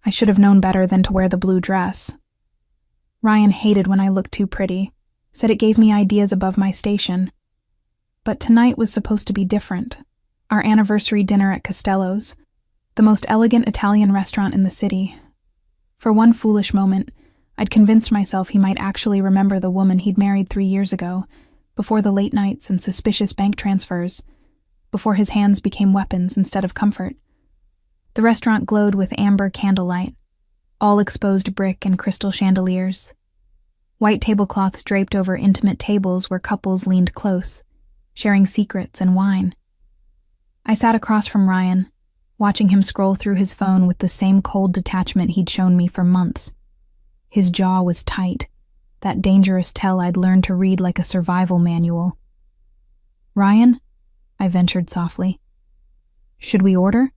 I should have known better than to wear the blue dress. Ryan hated when I looked too pretty, said it gave me ideas above my station. But tonight was supposed to be different. Our anniversary dinner at Costello's, the most elegant Italian restaurant in the city. For one foolish moment, I'd convinced myself he might actually remember the woman he'd married 3 years ago, before the late nights and suspicious bank transfers, before his hands became weapons instead of comfort. The restaurant glowed with amber candlelight, all exposed brick and crystal chandeliers. White tablecloths draped over intimate tables where couples leaned close, sharing secrets and wine. I sat across from Ryan, watching him scroll through his phone with the same cold detachment he'd shown me for months. His jaw was tight, that dangerous tell I'd learned to read like a survival manual. "Ryan?" I ventured softly. "Should we order?"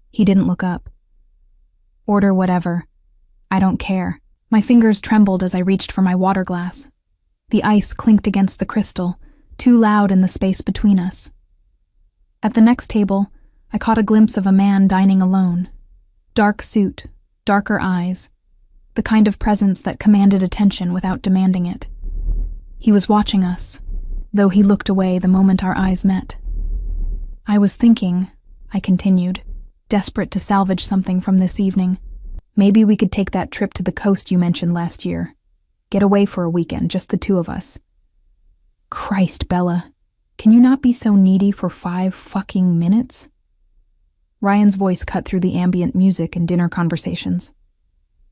He didn't look up. "Order whatever. I don't care." My fingers trembled as I reached for my water glass. The ice clinked against the crystal, too loud in the space between us. At the next table, I caught a glimpse of a man dining alone. Dark suit, darker eyes, the kind of presence that commanded attention without demanding it. He was watching us, though he looked away the moment our eyes met. "I was thinking," I continued, desperate to salvage something from this evening, "maybe we could take that trip to the coast you mentioned last year. Get away for a weekend, just the two of us." "Christ, Bella, can you not be so needy for 5 fucking minutes?" Ryan's voice cut through the ambient music and dinner conversations.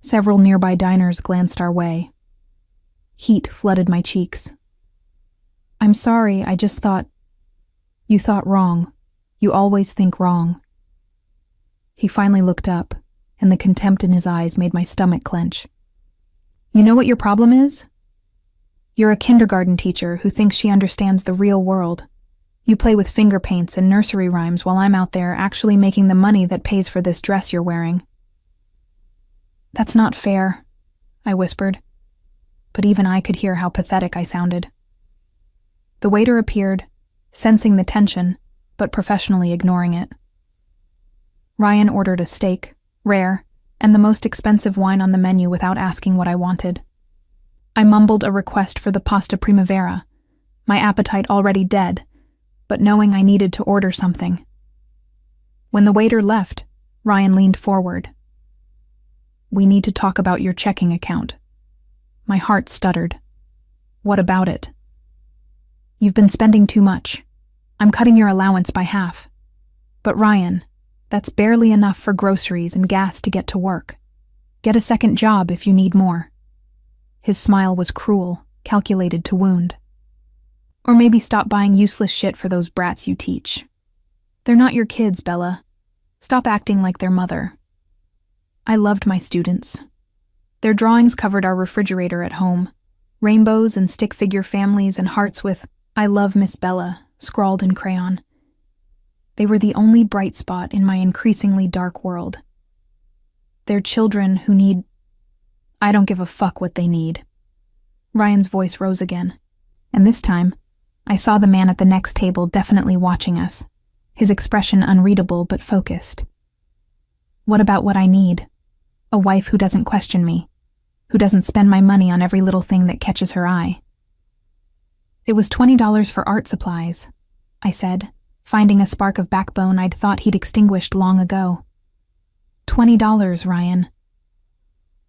Several nearby diners glanced our way. Heat flooded my cheeks. "I'm sorry, I just thought..." "You thought wrong. You always think wrong." He finally looked up, and the contempt in his eyes made my stomach clench. "You know what your problem is? You're a kindergarten teacher who thinks she understands the real world. You play with finger paints and nursery rhymes while I'm out there actually making the money that pays for this dress you're wearing." "That's not fair," I whispered, but even I could hear how pathetic I sounded. The waiter appeared, sensing the tension, but professionally ignoring it. Ryan ordered a steak, rare, and the most expensive wine on the menu without asking what I wanted. I mumbled a request for the pasta primavera, my appetite already dead, but knowing I needed to order something. When the waiter left, Ryan leaned forward. "We need to talk about your checking account." My heart stuttered. "What about it?" "You've been spending too much. I'm cutting your allowance by half." "But Ryan, that's barely enough for groceries and gas to get to work. Get a second job if you need more." His smile was cruel, calculated to wound. "Or maybe stop buying useless shit for those brats you teach. They're not your kids, Bella. Stop acting like their mother." I loved my students. Their drawings covered our refrigerator at home, rainbows and stick figure families and hearts with "I love Miss Bella" scrawled in crayon. They were the only bright spot in my increasingly dark world. They're children who need... I don't give a fuck what they need. Ryan's voice rose again, and this time, I saw the man at the next table definitely watching us, his expression unreadable but focused. "What about what I need? A wife who doesn't question me, who doesn't spend my money on every little thing that catches her eye." "It was $20 for art supplies," I said, finding a spark of backbone I'd thought he'd extinguished long ago. $20, Ryan."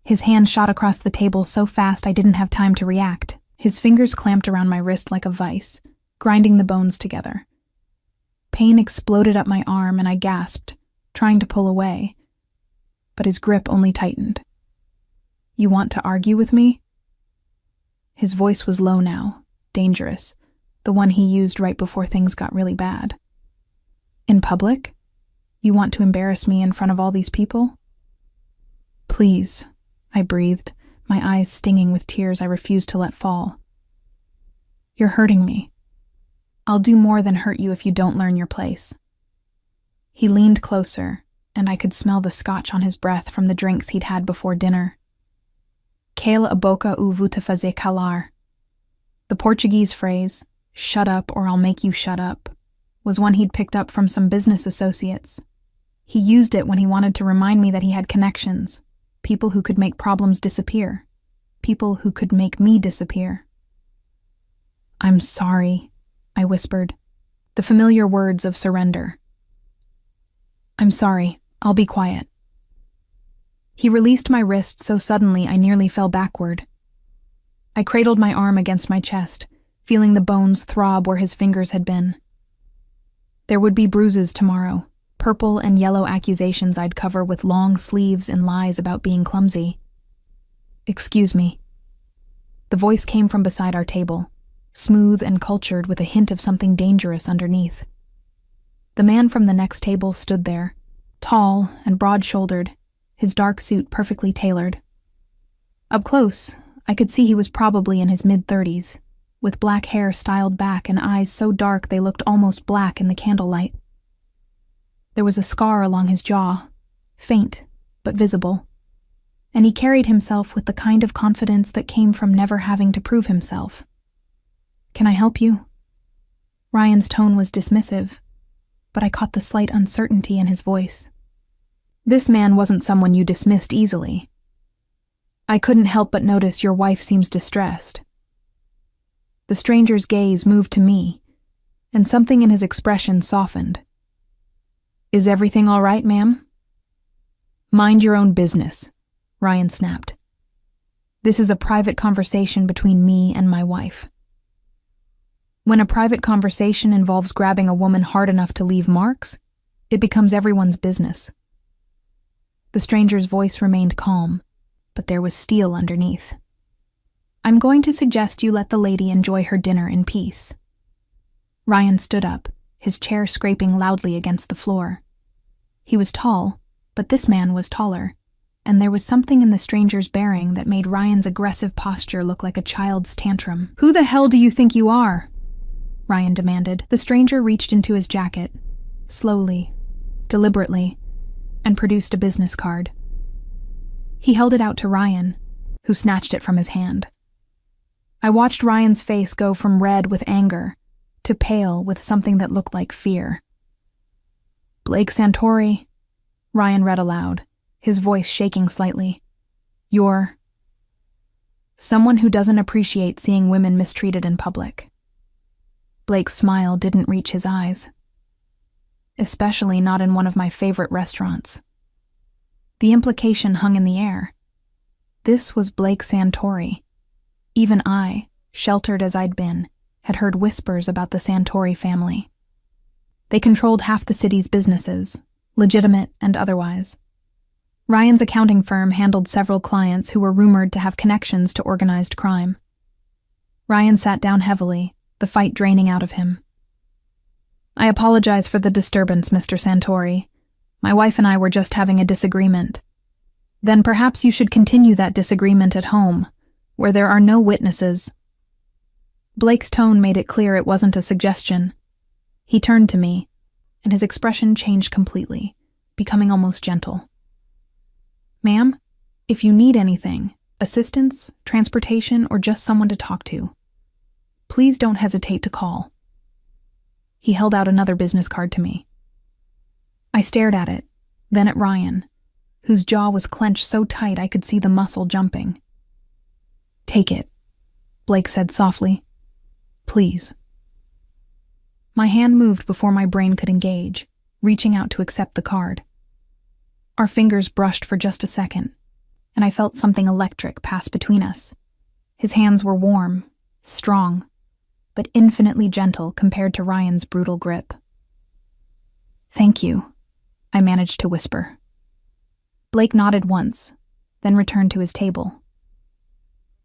His hand shot across the table so fast I didn't have time to react. His fingers clamped around my wrist like a vice, grinding the bones together. Pain exploded up my arm and I gasped, trying to pull away. But his grip only tightened. "You want to argue with me?" His voice was low now, dangerous, the one he used right before things got really bad. "In public? You want to embarrass me in front of all these people?" "Please," I breathed, my eyes stinging with tears I refused to let fall. "You're hurting me. I'll do more than hurt you if you don't learn your place." He leaned closer, and I could smell the scotch on his breath from the drinks he'd had before dinner. "Cala a boca ou vou te fazer calar." The Portuguese phrase, "shut up or I'll make you shut up," was one he'd picked up from some business associates. He used it when he wanted to remind me that he had connections, people who could make problems disappear, people who could make me disappear. "I'm sorry," I whispered, the familiar words of surrender. "I'm sorry, I'll be quiet." He released my wrist so suddenly I nearly fell backward. I cradled my arm against my chest, feeling the bones throb where his fingers had been. There would be bruises tomorrow, purple and yellow accusations I'd cover with long sleeves and lies about being clumsy. "Excuse me." The voice came from beside our table, smooth and cultured with a hint of something dangerous underneath. The man from the next table stood there, tall and broad-shouldered, his dark suit perfectly tailored. Up close, I could see he was probably in his mid-30s, with black hair styled back and eyes so dark they looked almost black in the candlelight. There was a scar along his jaw, faint but visible, and he carried himself with the kind of confidence that came from never having to prove himself. "Can I help you?" Ryan's tone was dismissive, but I caught the slight uncertainty in his voice. This man wasn't someone you dismissed easily. "I couldn't help but notice your wife seems distressed." The stranger's gaze moved to me, and something in his expression softened. "Is everything all right, ma'am?" "Mind your own business," Ryan snapped. "This is a private conversation between me and my wife." When a private conversation involves grabbing a woman hard enough to leave marks, it becomes everyone's business. The stranger's voice remained calm, but there was steel underneath. "I'm going to suggest you let the lady enjoy her dinner in peace." Ryan stood up, his chair scraping loudly against the floor. He was tall, but this man was taller, and there was something in the stranger's bearing that made Ryan's aggressive posture look like a child's tantrum. "Who the hell do you think you are?" Ryan demanded. The stranger reached into his jacket, slowly, deliberately, and produced a business card. He held it out to Ryan, who snatched it from his hand. I watched Ryan's face go from red with anger to pale with something that looked like fear. "Blake Santori," Ryan read aloud, his voice shaking slightly. "You're someone who doesn't appreciate seeing women mistreated in public." Blake's smile didn't reach his eyes, especially not in one of my favorite restaurants. The implication hung in the air. This was Blake Santori. Even I, sheltered as I'd been, had heard whispers about the Santori family. They controlled half the city's businesses, legitimate and otherwise. Ryan's accounting firm handled several clients who were rumored to have connections to organized crime. Ryan sat down heavily, the fight draining out of him. "I apologize for the disturbance, Mr. Santori. My wife and I were just having a disagreement." "Then perhaps you should continue that disagreement at home, where there are no witnesses." Blake's tone made it clear it wasn't a suggestion. He turned to me, and his expression changed completely, becoming almost gentle. "Ma'am, if you need anything, assistance, transportation, or just someone to talk to, please don't hesitate to call." He held out another business card to me. I stared at it, then at Ryan, whose jaw was clenched so tight I could see the muscle jumping. "Take it," Blake said softly. "Please." My hand moved before my brain could engage, reaching out to accept the card. Our fingers brushed for just a second, and I felt something electric pass between us. His hands were warm, strong, but infinitely gentle compared to Ryan's brutal grip. "Thank you," I managed to whisper. Blake nodded once, then returned to his table.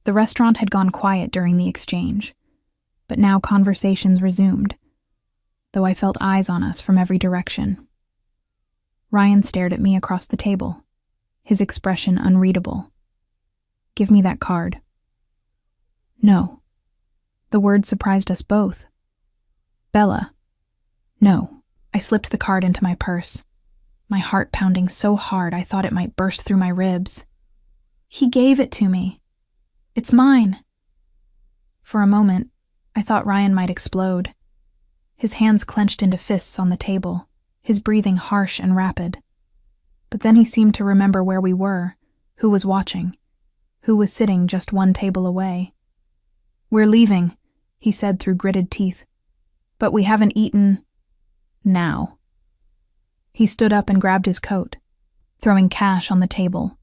The restaurant had gone quiet during the exchange, but now conversations resumed, though I felt eyes on us from every direction. Ryan stared at me across the table, his expression unreadable. "Give me that card." "No." The word surprised us both. "Bella." "No." I slipped the card into my purse, my heart pounding so hard I thought it might burst through my ribs. "He gave it to me. It's mine." For a moment, I thought Ryan might explode. His hands clenched into fists on the table, his breathing harsh and rapid. But then he seemed to remember where we were, who was watching, who was sitting just one table away. "We're leaving," he said through gritted teeth. "But we haven't eaten now." He stood up and grabbed his coat, throwing cash on the table.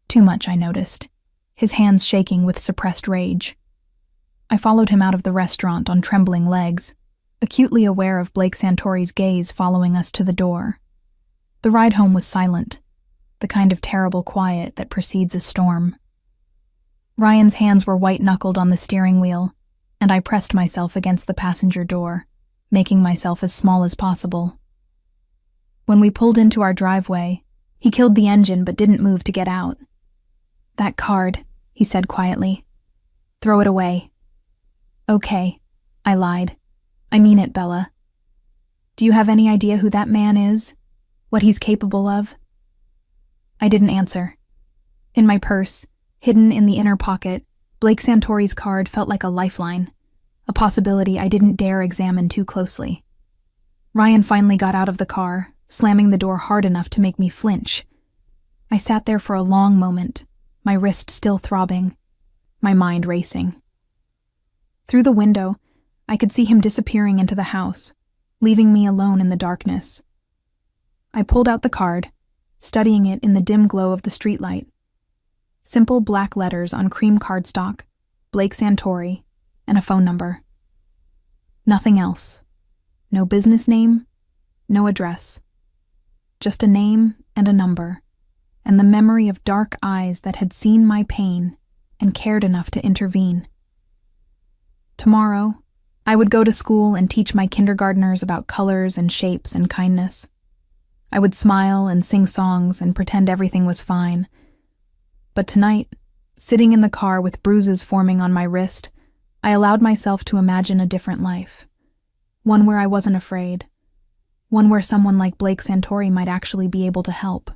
Too much, I noticed, his hands shaking with suppressed rage. I followed him out of the restaurant on trembling legs, acutely aware of Blake Santori's gaze following us to the door. The ride home was silent, the kind of terrible quiet that precedes a storm. Ryan's hands were white-knuckled on the steering wheel, and I pressed myself against the passenger door, making myself as small as possible. When we pulled into our driveway, he killed the engine but didn't move to get out. "That card," he said quietly. "Throw it away." "Okay," I lied. "I mean it, Bella. Do you have any idea who that man is? What he's capable of?" I didn't answer. In my purse, hidden in the inner pocket, Blake Santori's card felt like a lifeline, a possibility I didn't dare examine too closely. Ryan finally got out of the car, slamming the door hard enough to make me flinch. I sat there for a long moment, my wrist still throbbing, my mind racing. Through the window, I could see him disappearing into the house, leaving me alone in the darkness. I pulled out the card, studying it in the dim glow of the streetlight. Simple black letters on cream cardstock, Blake Santori, and a phone number. Nothing else. No business name, no address. Just a name and a number, and the memory of dark eyes that had seen my pain and cared enough to intervene. Tomorrow, I would go to school and teach my kindergartners about colors and shapes and kindness. I would smile and sing songs and pretend everything was fine. But tonight, sitting in the car with bruises forming on my wrist, I allowed myself to imagine a different life. One where I wasn't afraid. One where someone like Blake Santori might actually be able to help.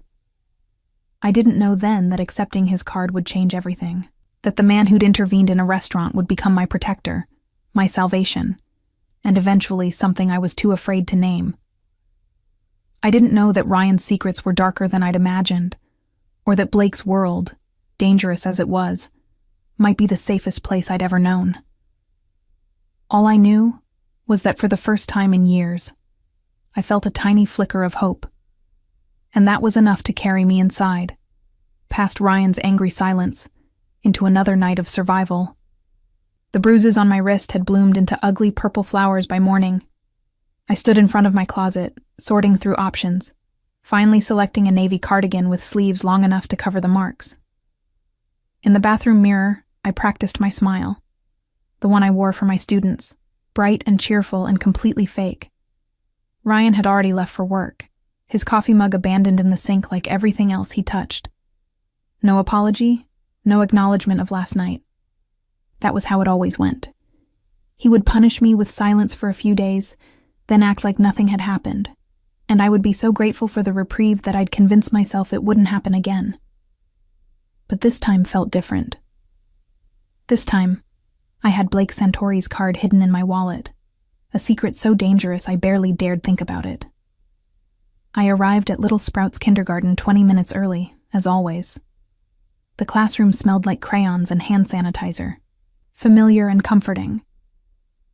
I didn't know then that accepting his card would change everything. That the man who'd intervened in a restaurant would become my protector, my salvation, and eventually something I was too afraid to name. I didn't know that Ryan's secrets were darker than I'd imagined, or that Blake's world, dangerous as it was, might be the safest place I'd ever known. All I knew was that for the first time in years, I felt a tiny flicker of hope, and that was enough to carry me inside, past Ryan's angry silence, into another night of survival. The bruises on my wrist had bloomed into ugly purple flowers by morning. I stood in front of my closet, sorting through options, finally selecting a navy cardigan with sleeves long enough to cover the marks. In the bathroom mirror, I practiced my smile, the one I wore for my students, bright and cheerful and completely fake. Ryan had already left for work, his coffee mug abandoned in the sink like everything else he touched. No apology, no acknowledgement of last night. That was how it always went. He would punish me with silence for a few days, then act like nothing had happened, and I would be so grateful for the reprieve that I'd convince myself it wouldn't happen again. But this time felt different. This time, I had Blake Santori's card hidden in my wallet, a secret so dangerous I barely dared think about it. I arrived at Little Sprouts Kindergarten 20 minutes early, as always. The classroom smelled like crayons and hand sanitizer, familiar and comforting.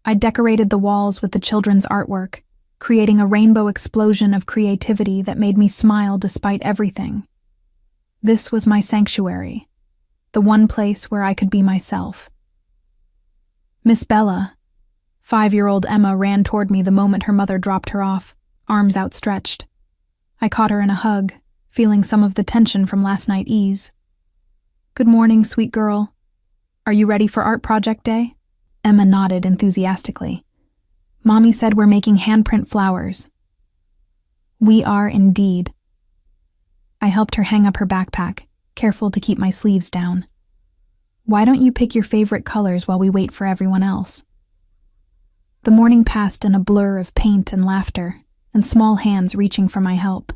I decorated the walls with the children's artwork, creating a rainbow explosion of creativity that made me smile despite everything. This was my sanctuary, the one place where I could be myself. "Miss Bella." 5-year-old Emma ran toward me the moment her mother dropped her off, arms outstretched. I caught her in a hug, feeling some of the tension from last night ease. "Good morning, sweet girl. Are you ready for art project day?" Emma nodded enthusiastically. "Mommy said we're making handprint flowers." "We are indeed." I helped her hang up her backpack, careful to keep my sleeves down. "Why don't you pick your favorite colors while we wait for everyone else?" The morning passed in a blur of paint and laughter, and small hands reaching for my help.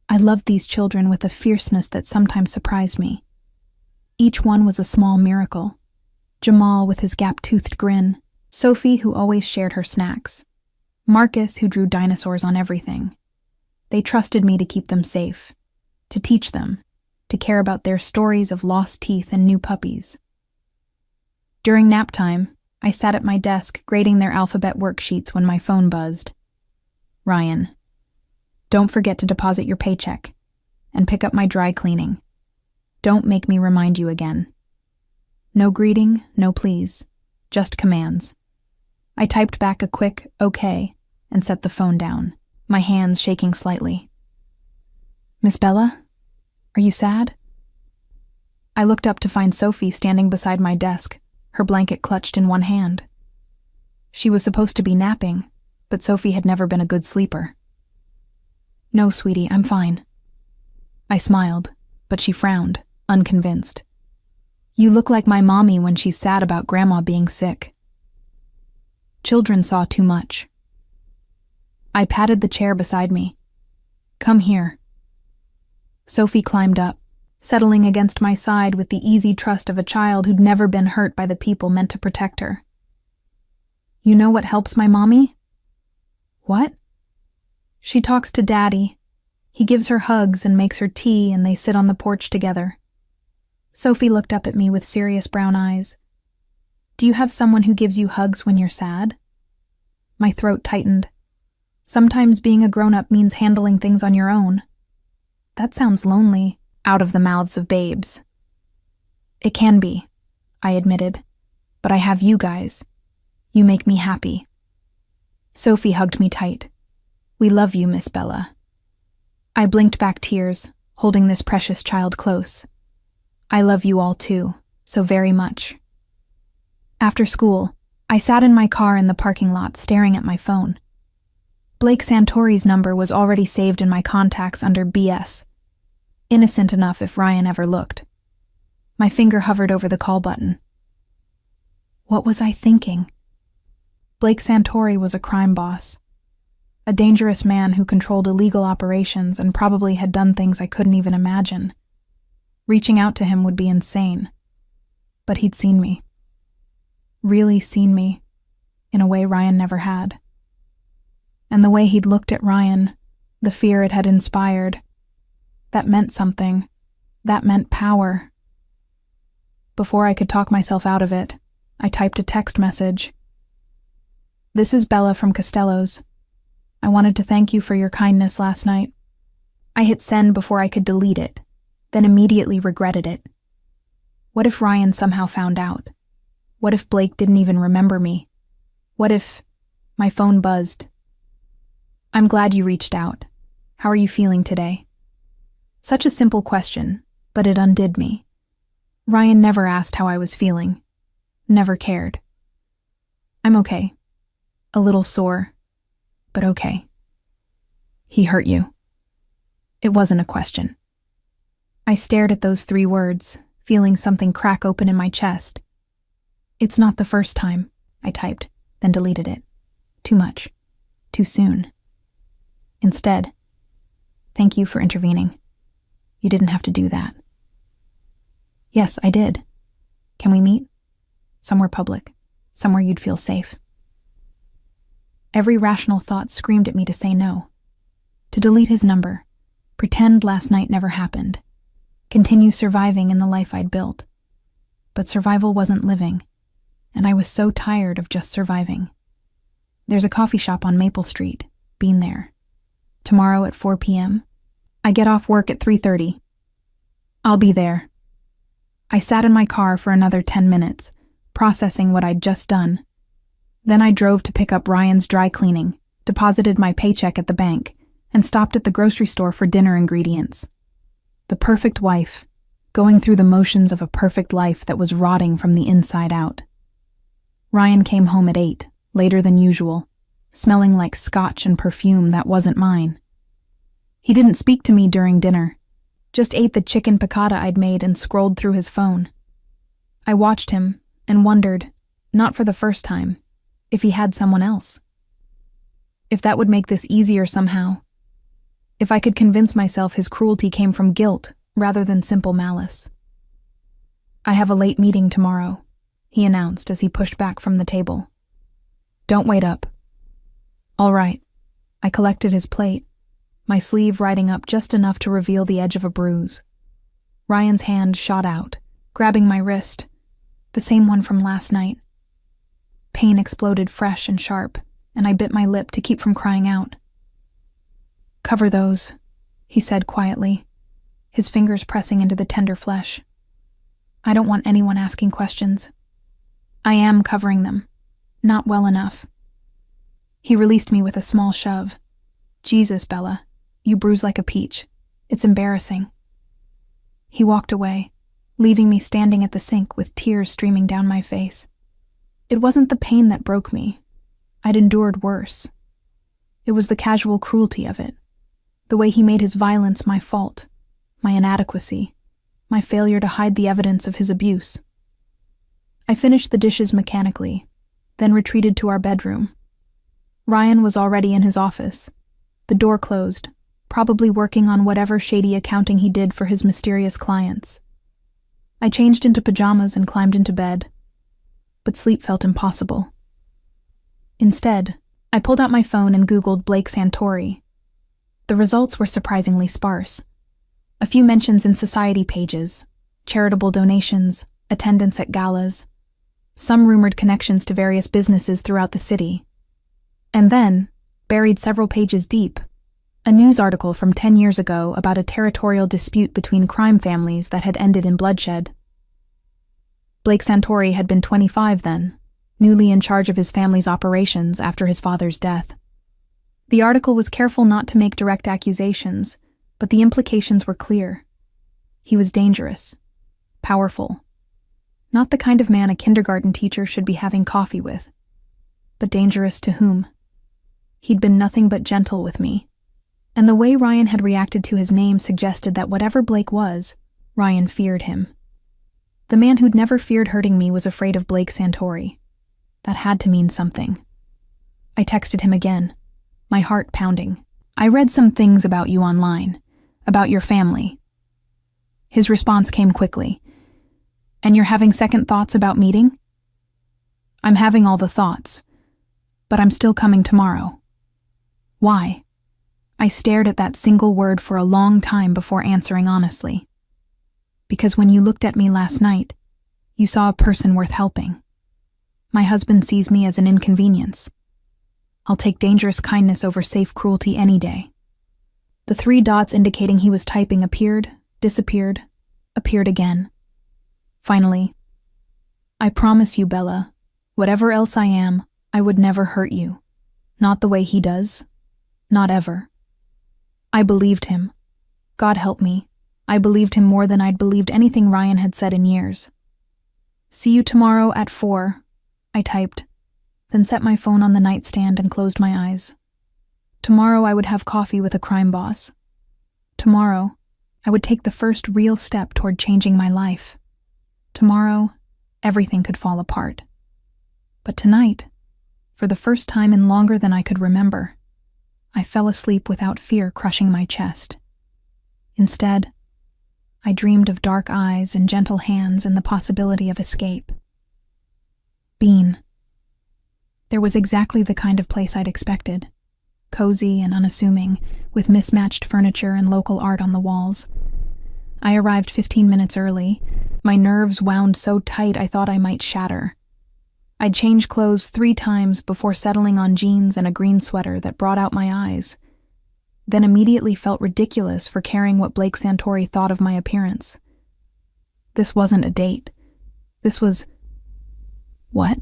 I loved these children with a fierceness that sometimes surprised me. Each one was a small miracle. Jamal with his gap-toothed grin, Sophie who always shared her snacks, Marcus who drew dinosaurs on everything. They trusted me to keep them safe, to teach them, to care about their stories of lost teeth and new puppies. During nap time, I sat at my desk grading their alphabet worksheets when my phone buzzed. Ryan, don't forget to deposit your paycheck and pick up my dry cleaning. Don't make me remind you again. No greeting, no please, just commands. I typed back a quick okay and set the phone down, my hands shaking slightly. Miss Bella, are you sad? I looked up to find Sophie standing beside my desk, her blanket clutched in one hand. She was supposed to be napping, but Sophie had never been a good sleeper. No, sweetie, I'm fine. I smiled, but she frowned, unconvinced. You look like my mommy when she's sad about Grandma being sick. Children saw too much. I patted the chair beside me. Come here. Sophie climbed up, settling against my side with the easy trust of a child who'd never been hurt by the people meant to protect her. You know what helps my mommy? What? She talks to Daddy. He gives her hugs and makes her tea, and they sit on the porch together. Sophie looked up at me with serious brown eyes. Do you have someone who gives you hugs when you're sad? My throat tightened. Sometimes being a grown-up means handling things on your own. That sounds lonely, out of the mouths of babes. It can be, I admitted, but I have you guys. You make me happy. Sophie hugged me tight. We love you, Miss Bella. I blinked back tears, holding this precious child close. I love you all too, so very much. After school, I sat in my car in the parking lot staring at my phone. Blake Santori's number was already saved in my contacts under BS. Innocent enough if Ryan ever looked. My finger hovered over the call button. What was I thinking? Blake Santori was a crime boss. A dangerous man who controlled illegal operations and probably had done things I couldn't even imagine. Reaching out to him would be insane. But he'd seen me. Really seen me, in a way Ryan never had. And the way he'd looked at Ryan, the fear it had inspired, that meant something. That meant power. Before I could talk myself out of it, I typed a text message. This is Bella from Costello's. I wanted to thank you for your kindness last night. I hit send before I could delete it, then immediately regretted it. What if Ryan somehow found out? What if Blake didn't even remember me? What if... My phone buzzed. I'm glad you reached out. How are you feeling today? Such a simple question, but it undid me. Ryan never asked how I was feeling. Never cared. I'm okay. A little sore, but okay. He hurt you. It wasn't a question. I stared at those 3 words, feeling something crack open in my chest. It's not the first time, I typed, then deleted it. Too much. Too soon. Instead, thank you for intervening. You didn't have to do that. Yes, I did. Can we meet? Somewhere public. Somewhere you'd feel safe. Every rational thought screamed at me to say no. To delete his number. Pretend last night never happened. Continue surviving in the life I'd built. But survival wasn't living, and I was so tired of just surviving. There's a coffee shop on Maple Street. Been there. Tomorrow at 4 p.m. I get off work at 3:30. I'll be there. I sat in my car for another 10 minutes, processing what I'd just done. Then I drove to pick up Ryan's dry cleaning, deposited my paycheck at the bank, and stopped at the grocery store for dinner ingredients. The perfect wife, going through the motions of a perfect life that was rotting from the inside out. Ryan came home at 8, later than usual, smelling like scotch and perfume that wasn't mine. He didn't speak to me during dinner, just ate the chicken piccata I'd made and scrolled through his phone. I watched him and wondered, not for the first time, if he had someone else. If that would make this easier somehow. If I could convince myself his cruelty came from guilt rather than simple malice. I have a late meeting tomorrow, he announced as he pushed back from the table. Don't wait up. All right. I collected his plate. my sleeve riding up just enough to reveal the edge of a bruise. Ryan's hand shot out, grabbing my wrist, the same one from last night. Pain exploded fresh and sharp, and I bit my lip to keep from crying out. "Cover those," he said quietly, his fingers pressing into the tender flesh. "I don't want anyone asking questions." "I am covering them. Not well enough." He released me with a small shove. "Jesus, Bella, you bruise like a peach. It's embarrassing." He walked away, leaving me standing at the sink with tears streaming down my face. It wasn't the pain that broke me. I'd endured worse. It was the casual cruelty of it, the way he made his violence my fault, my inadequacy, my failure to hide the evidence of his abuse. I finished the dishes mechanically, then retreated to our bedroom. Ryan was already in his office, the door closed, probably working on whatever shady accounting he did for his mysterious clients. I changed into pajamas and climbed into bed, but sleep felt impossible. Instead, I pulled out my phone and Googled Blake Santori. The results were surprisingly sparse. A few mentions in society pages, charitable donations, attendance at galas, some rumored connections to various businesses throughout the city. And then, buried several pages deep, a news article from 10 years ago about a territorial dispute between crime families that had ended in bloodshed. Blake Santori had been 25 then, newly in charge of his family's operations after his father's death. The article was careful not to make direct accusations, but the implications were clear. He was dangerous, powerful, not the kind of man a kindergarten teacher should be having coffee with, but dangerous to whom? He'd been nothing but gentle with me, and the way Ryan had reacted to his name suggested that whatever Blake was, Ryan feared him. The man who'd never feared hurting me was afraid of Blake Santori. That had to mean something. I texted him again, my heart pounding. "I read some things about you online, about your family." His response came quickly. "And you're having second thoughts about meeting?" "I'm having all the thoughts, but I'm still coming tomorrow." "Why?" I stared at that single word for a long time before answering honestly. "Because when you looked at me last night, you saw a person worth helping. My husband sees me as an inconvenience. I'll take dangerous kindness over safe cruelty any day." The 3 dots indicating he was typing appeared, disappeared, appeared again. Finally, "I promise you, Bella, whatever else I am, I would never hurt you. Not the way he does. Not ever." I believed him. God help me. I believed him more than I'd believed anything Ryan had said in years. "See you tomorrow at 4, I typed, then set my phone on the nightstand and closed my eyes. Tomorrow I would have coffee with a crime boss. Tomorrow, I would take the first real step toward changing my life. Tomorrow, everything could fall apart. But tonight, for the first time in longer than I could remember, I fell asleep without fear crushing my chest. Instead, I dreamed of dark eyes and gentle hands and the possibility of escape. Bean. There was exactly the kind of place I'd expected. Cozy and unassuming, with mismatched furniture and local art on the walls. I arrived 15 minutes early, my nerves wound so tight I thought I might shatter. I'd changed clothes 3 times before settling on jeans and a green sweater that brought out my eyes, then immediately felt ridiculous for caring what Blake Santori thought of my appearance. This wasn't a date. This was... what?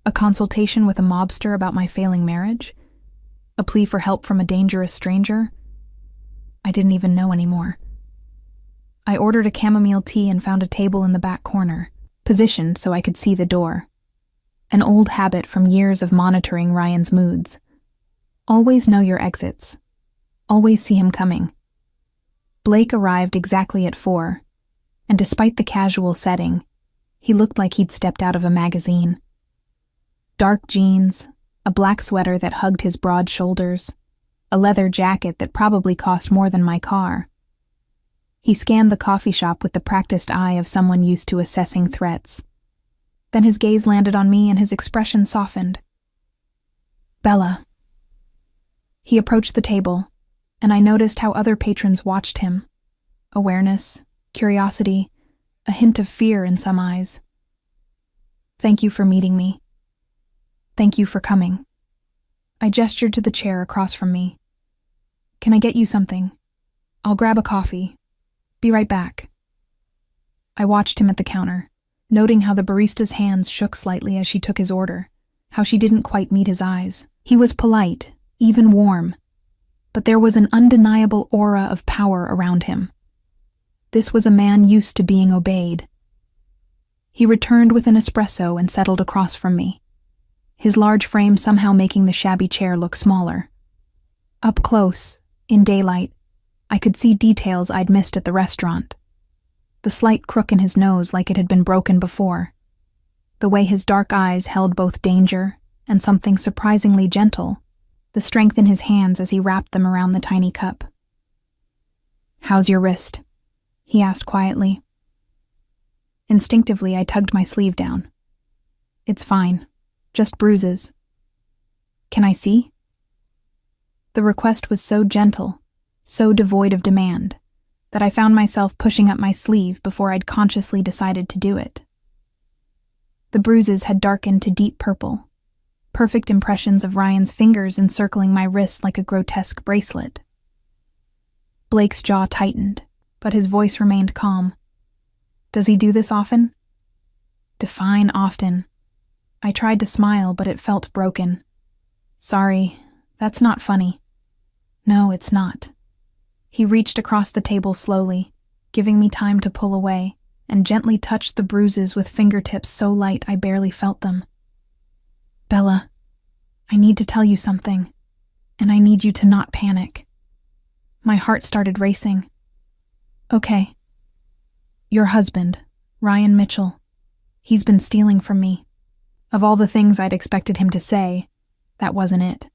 A consultation with a mobster about my failing marriage? A plea for help from a dangerous stranger? I didn't even know anymore. I ordered a chamomile tea and found a table in the back corner, positioned so I could see the door. An old habit from years of monitoring Ryan's moods. Always know your exits. Always see him coming. Blake arrived exactly at 4, and despite the casual setting, he looked like he'd stepped out of a magazine. Dark jeans, a black sweater that hugged his broad shoulders, a leather jacket that probably cost more than my car. He scanned the coffee shop with the practiced eye of someone used to assessing threats. Then his gaze landed on me and his expression softened. "Bella." He approached the table, and I noticed how other patrons watched him. Awareness, curiosity, a hint of fear in some eyes. "Thank you for meeting me. Thank you for coming." I gestured to the chair across from me. "Can I get you something? I'll grab a coffee. Be right back." I watched him at the counter, noting how the barista's hands shook slightly as she took his order, how she didn't quite meet his eyes. He was polite, even warm, but there was an undeniable aura of power around him. This was a man used to being obeyed. He returned with an espresso and settled across from me, his large frame somehow making the shabby chair look smaller. Up close, in daylight, I could see details I'd missed at the restaurant. The slight crook in his nose like it had been broken before. The way his dark eyes held both danger and something surprisingly gentle. The strength in his hands as he wrapped them around the tiny cup. "How's your wrist?" he asked quietly. Instinctively, I tugged my sleeve down. "It's fine. Just bruises." "Can I see?" The request was so gentle, so devoid of demand, that I found myself pushing up my sleeve before I'd consciously decided to do it. The bruises had darkened to deep purple, perfect impressions of Ryan's fingers encircling my wrist like a grotesque bracelet. Blake's jaw tightened, but his voice remained calm. "Does he do this often?" "Define often." I tried to smile, but it felt broken. "Sorry, that's not funny." "No, it's not." He reached across the table slowly, giving me time to pull away, and gently touched the bruises with fingertips so light I barely felt them. "Bella, I need to tell you something, and I need you to not panic." My heart started racing. "Okay. Your husband, Ryan Mitchell, he's been stealing from me." Of all the things I'd expected him to say, that wasn't it.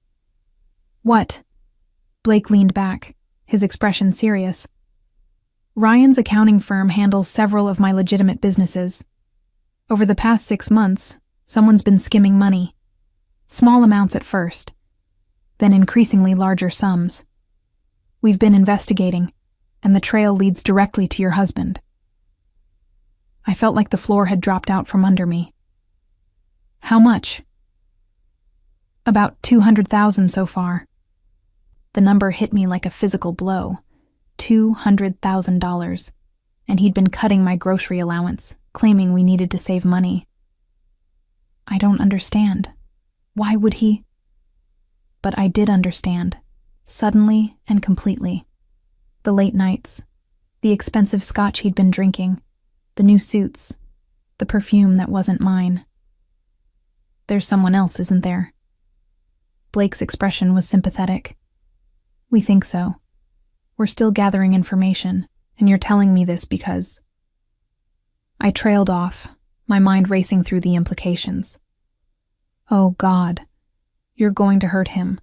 "What?" Blake leaned back, his expression serious. "Ryan's accounting firm handles several of my legitimate businesses. Over the past 6 months, someone's been skimming money. Small amounts at first, then increasingly larger sums. We've been investigating, and the trail leads directly to your husband." I felt like the floor had dropped out from under me. "How much?" "About 200,000 so far." The number hit me like a physical blow. $200,000. And he'd been cutting my grocery allowance, claiming we needed to save money. "I don't understand. Why would he?" But I did understand, suddenly and completely. The late nights, the expensive scotch he'd been drinking, the new suits, the perfume that wasn't mine. "There's someone else, isn't there?" Blake's expression was sympathetic. "We think so. We're still gathering information, and you're telling me this because..." I trailed off, my mind racing through the implications. "Oh God, you're going to hurt him.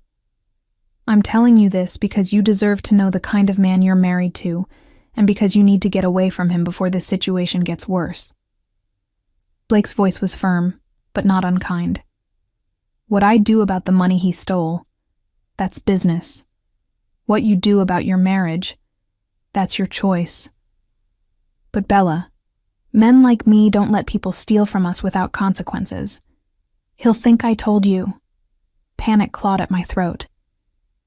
I'm telling you this because you deserve to know the kind of man you're married to, and because you need to get away from him before this situation gets worse." Blake's voice was firm, but not unkind. "What I do about the money he stole, that's business. What you do about your marriage, that's your choice. But Bella, men like me don't let people steal from us without consequences. He'll think I told you." Panic clawed at my throat.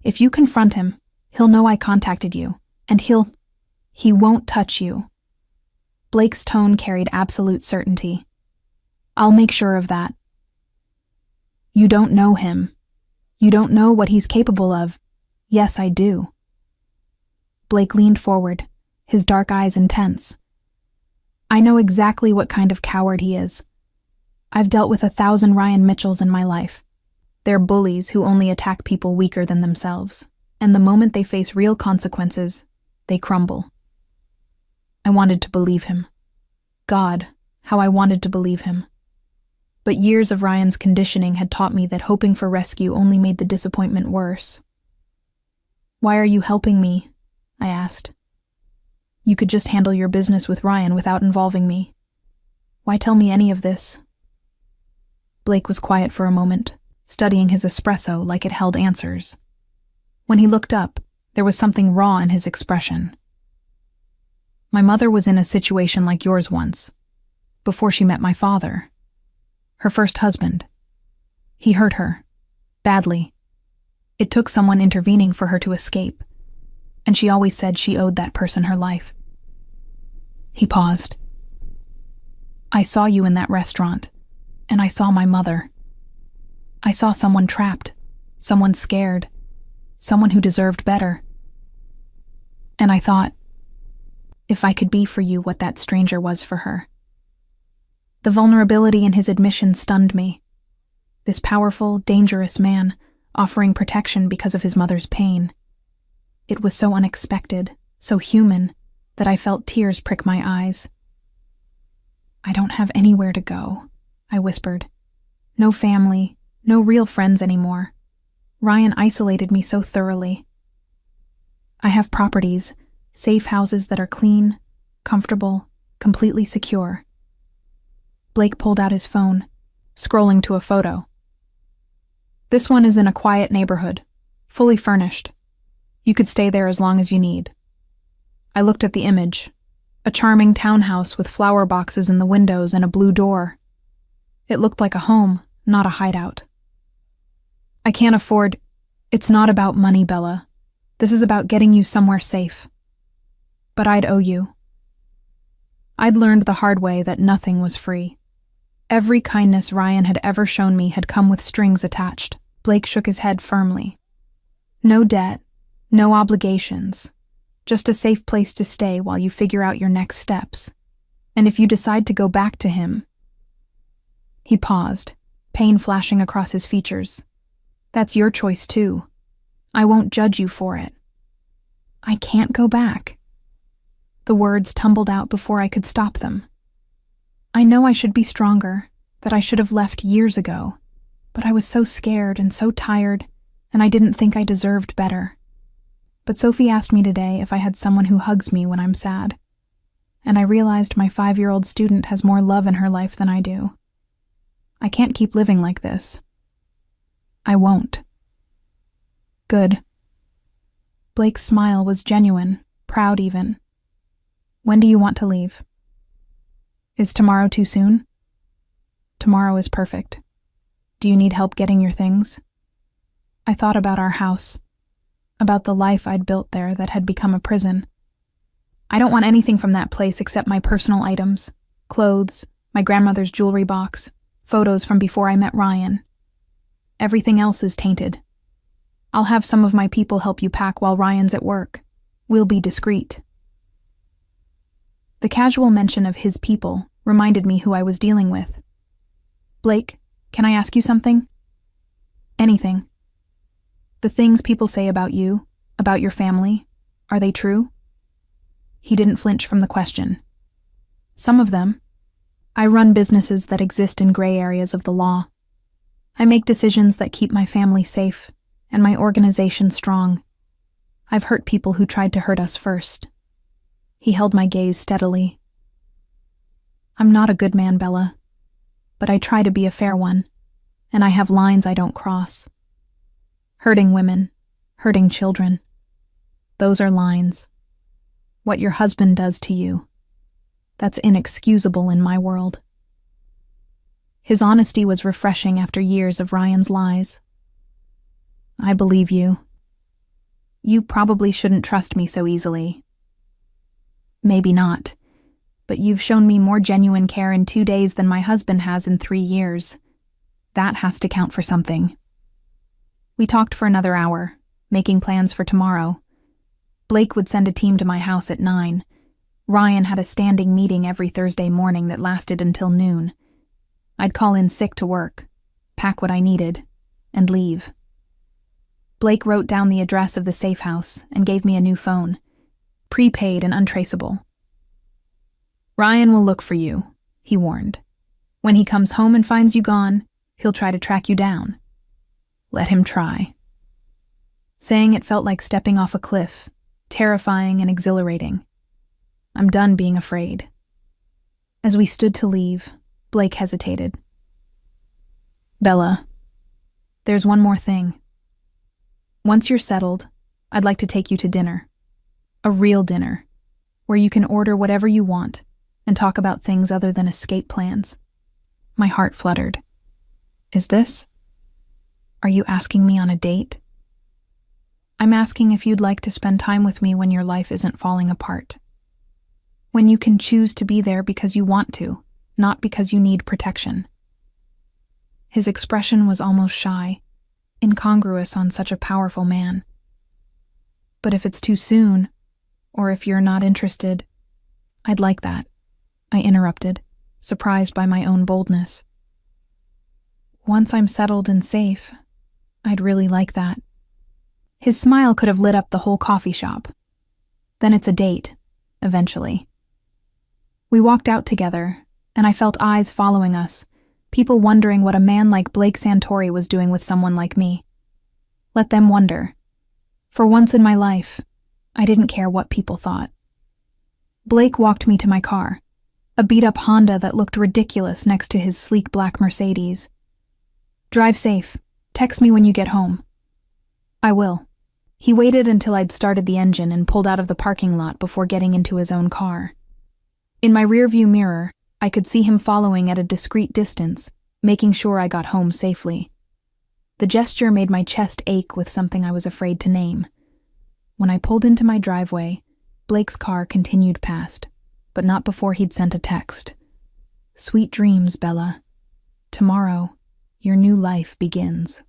"If you confront him, he'll know I contacted you, and he won't touch you." Blake's tone carried absolute certainty. "I'll make sure of that." "You don't know him. You don't know what he's capable of." "Yes, I do." Blake leaned forward, his dark eyes intense. "I know exactly what kind of coward he is. I've dealt with 1,000 Ryan Mitchells in my life. They're bullies who only attack people weaker than themselves, and the moment they face real consequences, they crumble." I wanted to believe him. God, how I wanted to believe him. But years of Ryan's conditioning had taught me that hoping for rescue only made the disappointment worse. "Why are you helping me?" I asked. "You could just handle your business with Ryan without involving me. Why tell me any of this?" Blake was quiet for a moment, studying his espresso like it held answers. When he looked up, There was something raw in his expression. My mother was in a situation like yours once, before she met my father. Her first husband. He hurt her. Badly. It took someone intervening for her to escape, and she always said she owed that person her life. He paused. I saw you in that restaurant, and I saw my mother. I saw someone trapped, someone scared, someone who deserved better. And I thought, if I could be for you what that stranger was for her. The vulnerability in his admission stunned me. This powerful, dangerous man offering protection because of his mother's pain. It was so unexpected, so human, that I felt tears prick my eyes. I don't have anywhere to go, I whispered. No family, no real friends anymore. Ryan isolated me so thoroughly. I have properties, safe houses that are clean, comfortable, completely secure. Blake pulled out his phone, scrolling to a photo. This one is in a quiet neighborhood, fully furnished. You could stay there as long as you need. I looked at the image, a charming townhouse with flower boxes in the windows and a blue door. It looked like a home, not a hideout. I can't afford... It's not about money, Bella. This is about getting you somewhere safe. But I'd owe you. I'd learned the hard way that nothing was free. Every kindness Ryan had ever shown me had come with strings attached. Blake shook his head firmly. No debt, no obligations. Just a safe place to stay while you figure out your next steps. And if you decide to go back to him... He paused, pain flashing across his features. That's your choice too. I won't judge you for it. I can't go back. The words tumbled out before I could stop them. I know I should be stronger, that I should have left years ago, but I was so scared and so tired, and I didn't think I deserved better. But Sophie asked me today if I had someone who hugs me when I'm sad, and I realized my 5-year-old student has more love in her life than I do. I can't keep living like this. I won't. Good. Blake's smile was genuine, proud even. When do you want to leave? Is tomorrow too soon? Tomorrow is perfect. Do you need help getting your things? I thought about our house, about the life I'd built there that had become a prison. I don't want anything from that place except my personal items, clothes, my grandmother's jewelry box, photos from before I met Ryan. Everything else is tainted. I'll have some of my people help you pack while Ryan's at work. We'll be discreet. The casual mention of his people reminded me who I was dealing with. Blake, can I ask you something? Anything. The things people say about you, about your family, are they true? He didn't flinch from the question. Some of them. I run businesses that exist in gray areas of the law. I make decisions that keep my family safe and my organization strong. I've hurt people who tried to hurt us first. He held my gaze steadily. I'm not a good man, Bella, but I try to be a fair one, and I have lines I don't cross. Hurting women, hurting children. Those are lines. What your husband does to you, that's inexcusable in my world. His honesty was refreshing after years of Ryan's lies. I believe you. You probably shouldn't trust me so easily. Maybe not, but you've shown me more genuine care in 2 days than my husband has in 3 years. That has to count for something. We talked for another hour, making plans for tomorrow. Blake would send a team to my house at 9. Ryan had a standing meeting every Thursday morning that lasted until noon. I'd call in sick to work, pack what I needed, and leave. Blake wrote down the address of the safe house and gave me a new phone, prepaid and untraceable. Ryan will look for you, he warned. When he comes home and finds you gone, he'll try to track you down. Let him try. Saying it felt like stepping off a cliff, terrifying and exhilarating. I'm done being afraid. As we stood to leave, Blake hesitated. Bella, there's one more thing. Once you're settled, I'd like to take you to dinner. A real dinner, where you can order whatever you want and talk about things other than escape plans. My heart fluttered. Is this? Are you asking me on a date? I'm asking if you'd like to spend time with me when your life isn't falling apart. When you can choose to be there because you want to, not because you need protection. His expression was almost shy, incongruous on such a powerful man. But if it's too soon, or if you're not interested, I'd like that, I interrupted, surprised by my own boldness. Once I'm settled and safe, I'd really like that. His smile could have lit up the whole coffee shop. Then it's a date, eventually. We walked out together, and I felt eyes following us, people wondering what a man like Blake Santori was doing with someone like me. Let them wonder. For once in my life, I didn't care what people thought. Blake walked me to my car, a beat-up Honda that looked ridiculous next to his sleek black Mercedes. Drive safe. Text me when you get home. I will. He waited until I'd started the engine and pulled out of the parking lot before getting into his own car. In my rearview mirror, I could see him following at a discreet distance, making sure I got home safely. The gesture made my chest ache with something I was afraid to name. When I pulled into my driveway, Blake's car continued past, but not before he'd sent a text. Sweet dreams, Bella. Tomorrow, your new life begins.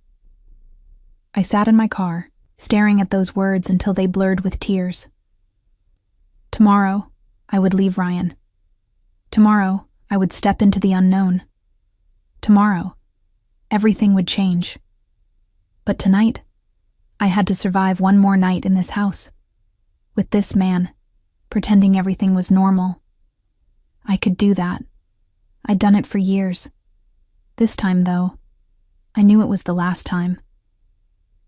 I sat in my car, staring at those words until they blurred with tears. Tomorrow, I would leave Ryan. Tomorrow, I would step into the unknown. Tomorrow, everything would change. But tonight, I had to survive one more night in this house, with this man, pretending everything was normal. I could do that. I'd done it for years. This time, though, I knew it was the last time.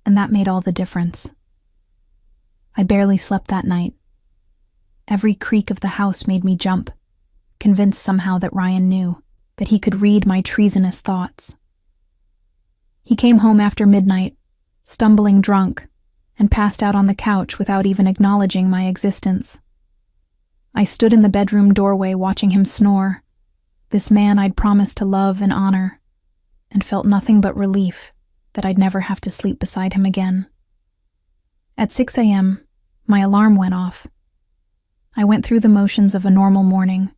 And that made all the difference. I barely slept that night. Every creak of the house made me jump, convinced somehow that Ryan knew, that he could read my treasonous thoughts. He came home after midnight, stumbling drunk, and passed out on the couch without even acknowledging my existence. I stood in the bedroom doorway watching him snore, this man I'd promised to love and honor, and felt nothing but relief that I'd never have to sleep beside him again. At 6 a.m., my alarm went off. I went through the motions of a normal morning.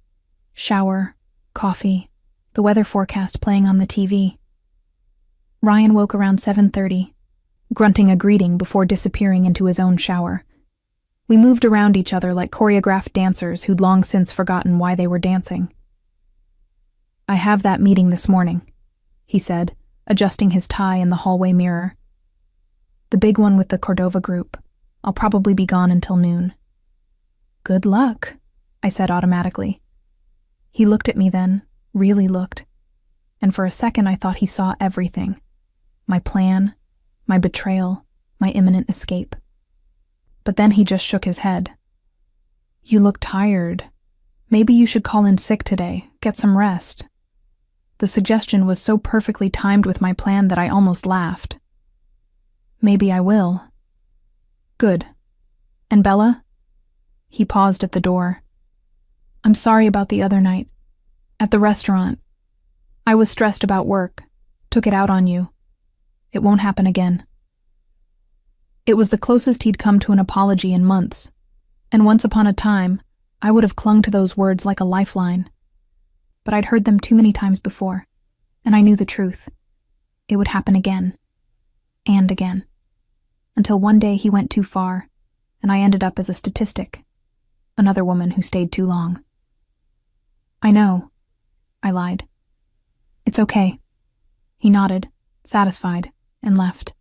Shower, coffee, the weather forecast playing on the TV. Ryan woke around 7:30, grunting a greeting before disappearing into his own shower. We moved around each other like choreographed dancers who'd long since forgotten why they were dancing. I have that meeting this morning, he said, adjusting his tie in the hallway mirror. The big one with the Cordova group. I'll probably be gone until noon. Good luck, I said automatically. He looked at me then, really looked, and for a second I thought he saw everything. My plan, my betrayal, my imminent escape. But then he just shook his head. You look tired. Maybe you should call in sick today, get some rest. The suggestion was so perfectly timed with my plan that I almost laughed. Maybe I will. Good. And Bella? He paused at the door. I'm sorry about the other night. At the restaurant. I was stressed about work. Took it out on you. It won't happen again. It was the closest he'd come to an apology in months, and once upon a time, I would have clung to those words like a lifeline. But I'd heard them too many times before, and I knew the truth. It would happen again. And again. Until one day he went too far, and I ended up as a statistic. Another woman who stayed too long. I know, I lied. It's okay. He nodded, satisfied, and left.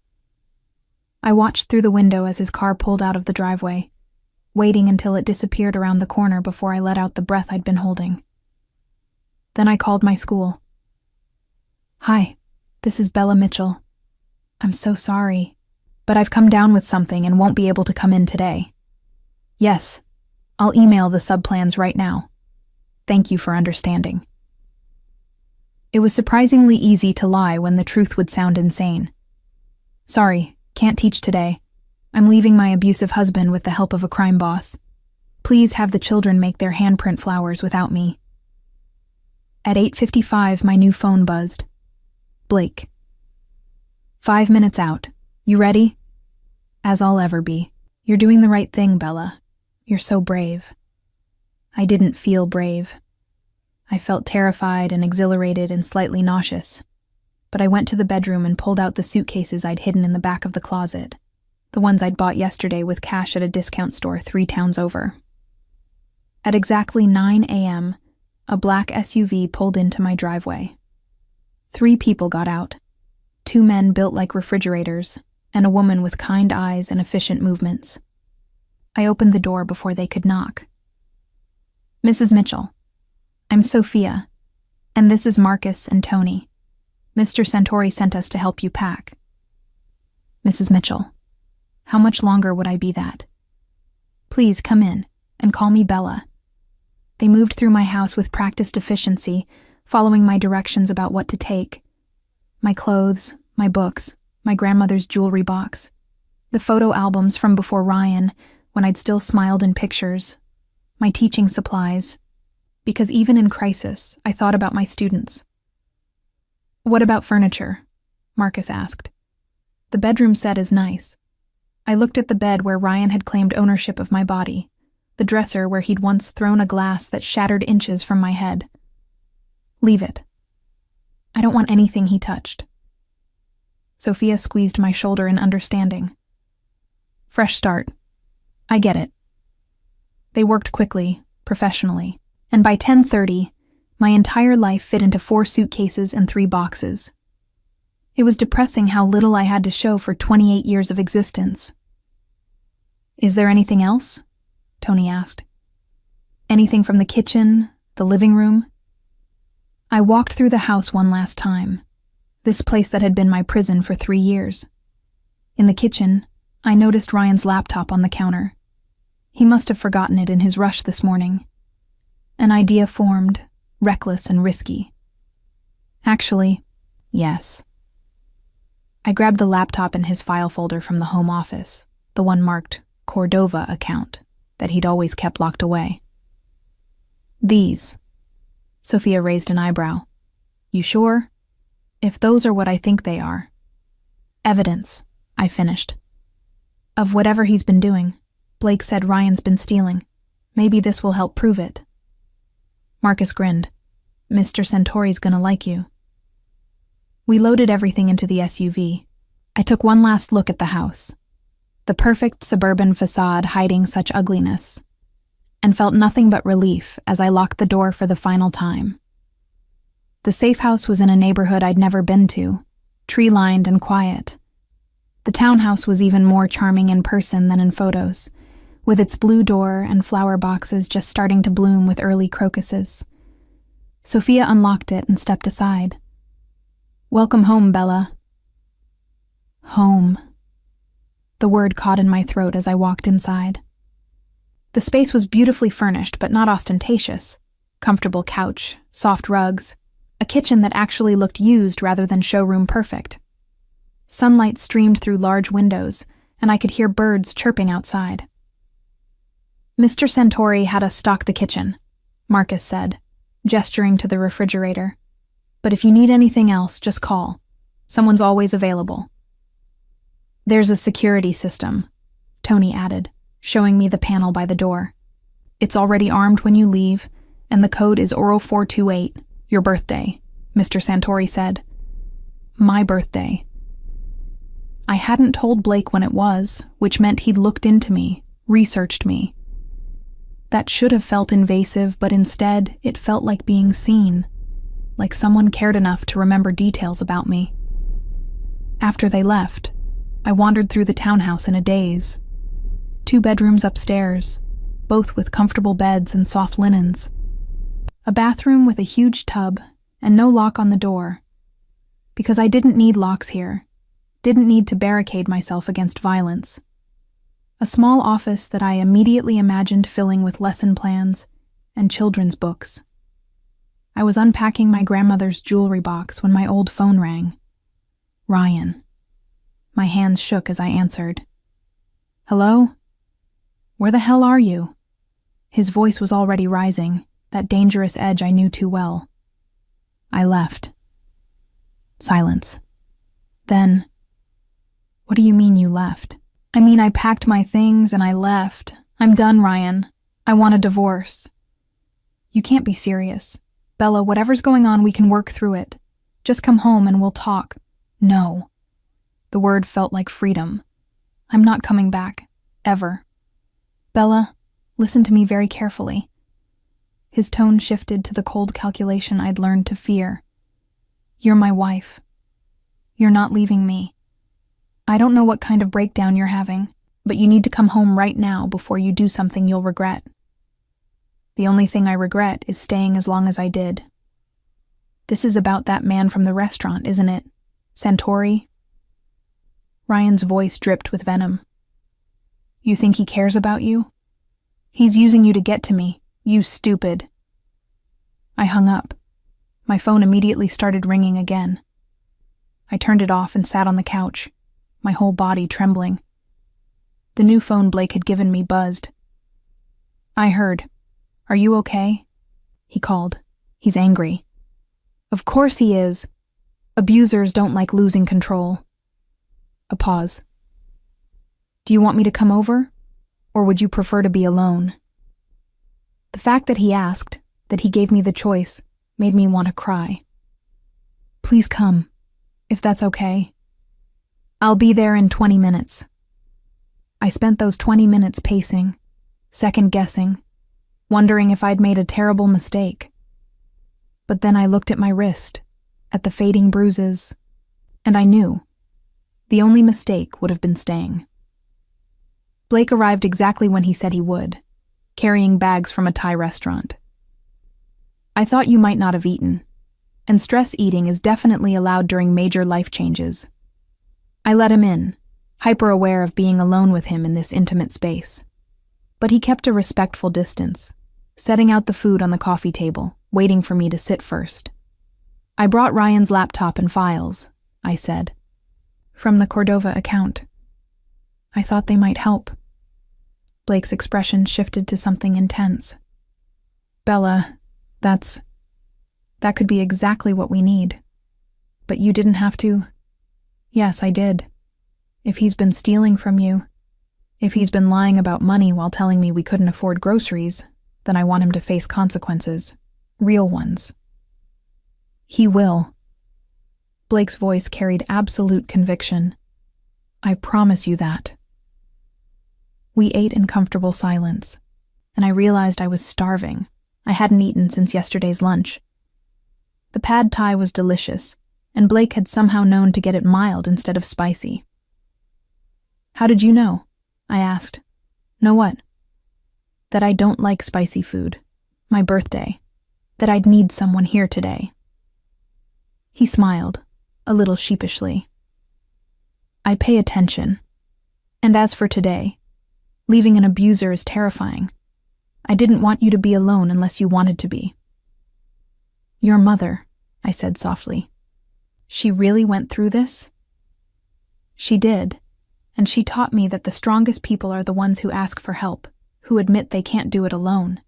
I watched through the window as his car pulled out of the driveway, waiting until it disappeared around the corner before I let out the breath I'd been holding. Then I called my school. Hi, this is Bella Mitchell. I'm so sorry, but I've come down with something and won't be able to come in today. Yes, I'll email the subplans right now. Thank you for understanding. It was surprisingly easy to lie when the truth would sound insane. Sorry, can't teach today. I'm leaving my abusive husband with the help of a crime boss. Please have the children make their handprint flowers without me. At 8:55, my new phone buzzed. Blake. 5 minutes out. You ready? As I'll ever be. You're doing the right thing, Bella. You're so brave. I didn't feel brave. I felt terrified and exhilarated and slightly nauseous. But I went to the bedroom and pulled out the suitcases I'd hidden in the back of the closet, the ones I'd bought yesterday with cash at a discount store 3 towns over. At exactly 9 a.m., a black SUV pulled into my driveway. 3 people got out, 2 men built like refrigerators, and a woman with kind eyes and efficient movements. I opened the door before they could knock. Mrs. Mitchell, I'm Sophia, and this is Marcus and Tony. Mr. Santori sent us to help you pack. Mrs. Mitchell, how much longer would I be that? Please come in and call me Bella. They moved through my house with practiced efficiency, following my directions about what to take. My clothes, my books, my grandmother's jewelry box, the photo albums from before Ryan, when I'd still smiled in pictures, my teaching supplies, because even in crisis, I thought about my students. What about furniture? Marcus asked. The bedroom set is nice. I looked at the bed where Ryan had claimed ownership of my body, the dresser where he'd once thrown a glass that shattered inches from my head. Leave it. I don't want anything he touched. Sophia squeezed my shoulder in understanding. Fresh start. I get it. They worked quickly, professionally, and by 10:30, my entire life fit into 4 suitcases and 3 boxes. It was depressing how little I had to show for 28 years of existence. Is there anything else? Tony asked. Anything from the kitchen, the living room? I walked through the house one last time, this place that had been my prison for 3 years. In the kitchen, I noticed Ryan's laptop on the counter. He must have forgotten it in his rush this morning. An idea formed, reckless and risky. Actually, yes. I grabbed the laptop in his file folder from the home office, the one marked Cordova account that he'd always kept locked away. These. Sophia raised an eyebrow. You sure? If those are what I think they are. Evidence, I finished. Of whatever he's been doing. Blake said Ryan's been stealing. Maybe this will help prove it. Marcus grinned. Mr. Santori's gonna like you. We loaded everything into the SUV. I took one last look at the house, the perfect suburban facade hiding such ugliness, and felt nothing but relief as I locked the door for the final time. The safe house was in a neighborhood I'd never been to, tree-lined and quiet. The townhouse was even more charming in person than in photos, with its blue door and flower boxes just starting to bloom with early crocuses. Sophia unlocked it and stepped aside. Welcome home, Bella. Home. The word caught in my throat as I walked inside. The space was beautifully furnished, but not ostentatious. Comfortable couch, soft rugs, a kitchen that actually looked used rather than showroom perfect. Sunlight streamed through large windows, and I could hear birds chirping outside. Mr. Santori had us stock the kitchen, Marcus said, gesturing to the refrigerator. But if you need anything else, just call. Someone's always available. There's a security system, Tony added, showing me the panel by the door. It's already armed when you leave, and the code is Oro 428, your birthday, Mr. Santori said. My birthday. I hadn't told Blake when it was, which meant he'd looked into me, researched me. That should have felt invasive, but instead it felt like being seen, like someone cared enough to remember details about me. After they left, I wandered through the townhouse in a daze. 2 bedrooms upstairs, both with comfortable beds and soft linens. A bathroom with a huge tub and no lock on the door. Because I didn't need locks here, didn't need to barricade myself against violence. A small office that I immediately imagined filling with lesson plans and children's books. I was unpacking my grandmother's jewelry box when my old phone rang. Ryan. My hands shook as I answered. Hello? Where the hell are you? His voice was already rising, that dangerous edge I knew too well. I left. Silence. Then, what do you mean you left? I mean, I packed my things and I left. I'm done, Ryan. I want a divorce. You can't be serious. Bella, whatever's going on, we can work through it. Just come home and we'll talk. No. The word felt like freedom. I'm not coming back. Ever. Bella, listen to me very carefully. His tone shifted to the cold calculation I'd learned to fear. You're my wife. You're not leaving me. I don't know what kind of breakdown you're having, but you need to come home right now before you do something you'll regret. The only thing I regret is staying as long as I did. This is about that man from the restaurant, isn't it? Santori? Ryan's voice dripped with venom. You think he cares about you? He's using you to get to me, you stupid. I hung up. My phone immediately started ringing again. I turned it off and sat on the couch, my whole body trembling. The new phone Blake had given me buzzed. I heard. Are you okay? He called. He's angry. Of course he is. Abusers don't like losing control. A pause. Do you want me to come over? Or would you prefer to be alone? The fact that he asked, that he gave me the choice, made me want to cry. Please come, if that's okay. I'll be there in 20 minutes. I spent those 20 minutes pacing, second-guessing, wondering if I'd made a terrible mistake. But then I looked at my wrist, at the fading bruises, and I knew. The only mistake would have been staying. Blake arrived exactly when he said he would, carrying bags from a Thai restaurant. I thought you might not have eaten, and stress eating is definitely allowed during major life changes. I let him in, hyper-aware of being alone with him in this intimate space. But he kept a respectful distance, setting out the food on the coffee table, waiting for me to sit first. I brought Ryan's laptop and files, I said. From the Cordova account. I thought they might help. Blake's expression shifted to something intense. Bella, that could be exactly what we need. But you didn't have to. Yes, I did. If he's been stealing from you, if he's been lying about money while telling me we couldn't afford groceries, then I want him to face consequences. Real ones. He will. Blake's voice carried absolute conviction. I promise you that. We ate in comfortable silence, and I realized I was starving. I hadn't eaten since yesterday's lunch. The pad thai was delicious, and Blake had somehow known to get it mild instead of spicy. How did you know? I asked. Know what? That I don't like spicy food. My birthday. That I'd need someone here today. He smiled, a little sheepishly. I pay attention. And as for today, leaving an abuser is terrifying. I didn't want you to be alone unless you wanted to be. Your mother, I said softly. She really went through this? She did, and she taught me that the strongest people are the ones who ask for help, who admit they can't do it alone.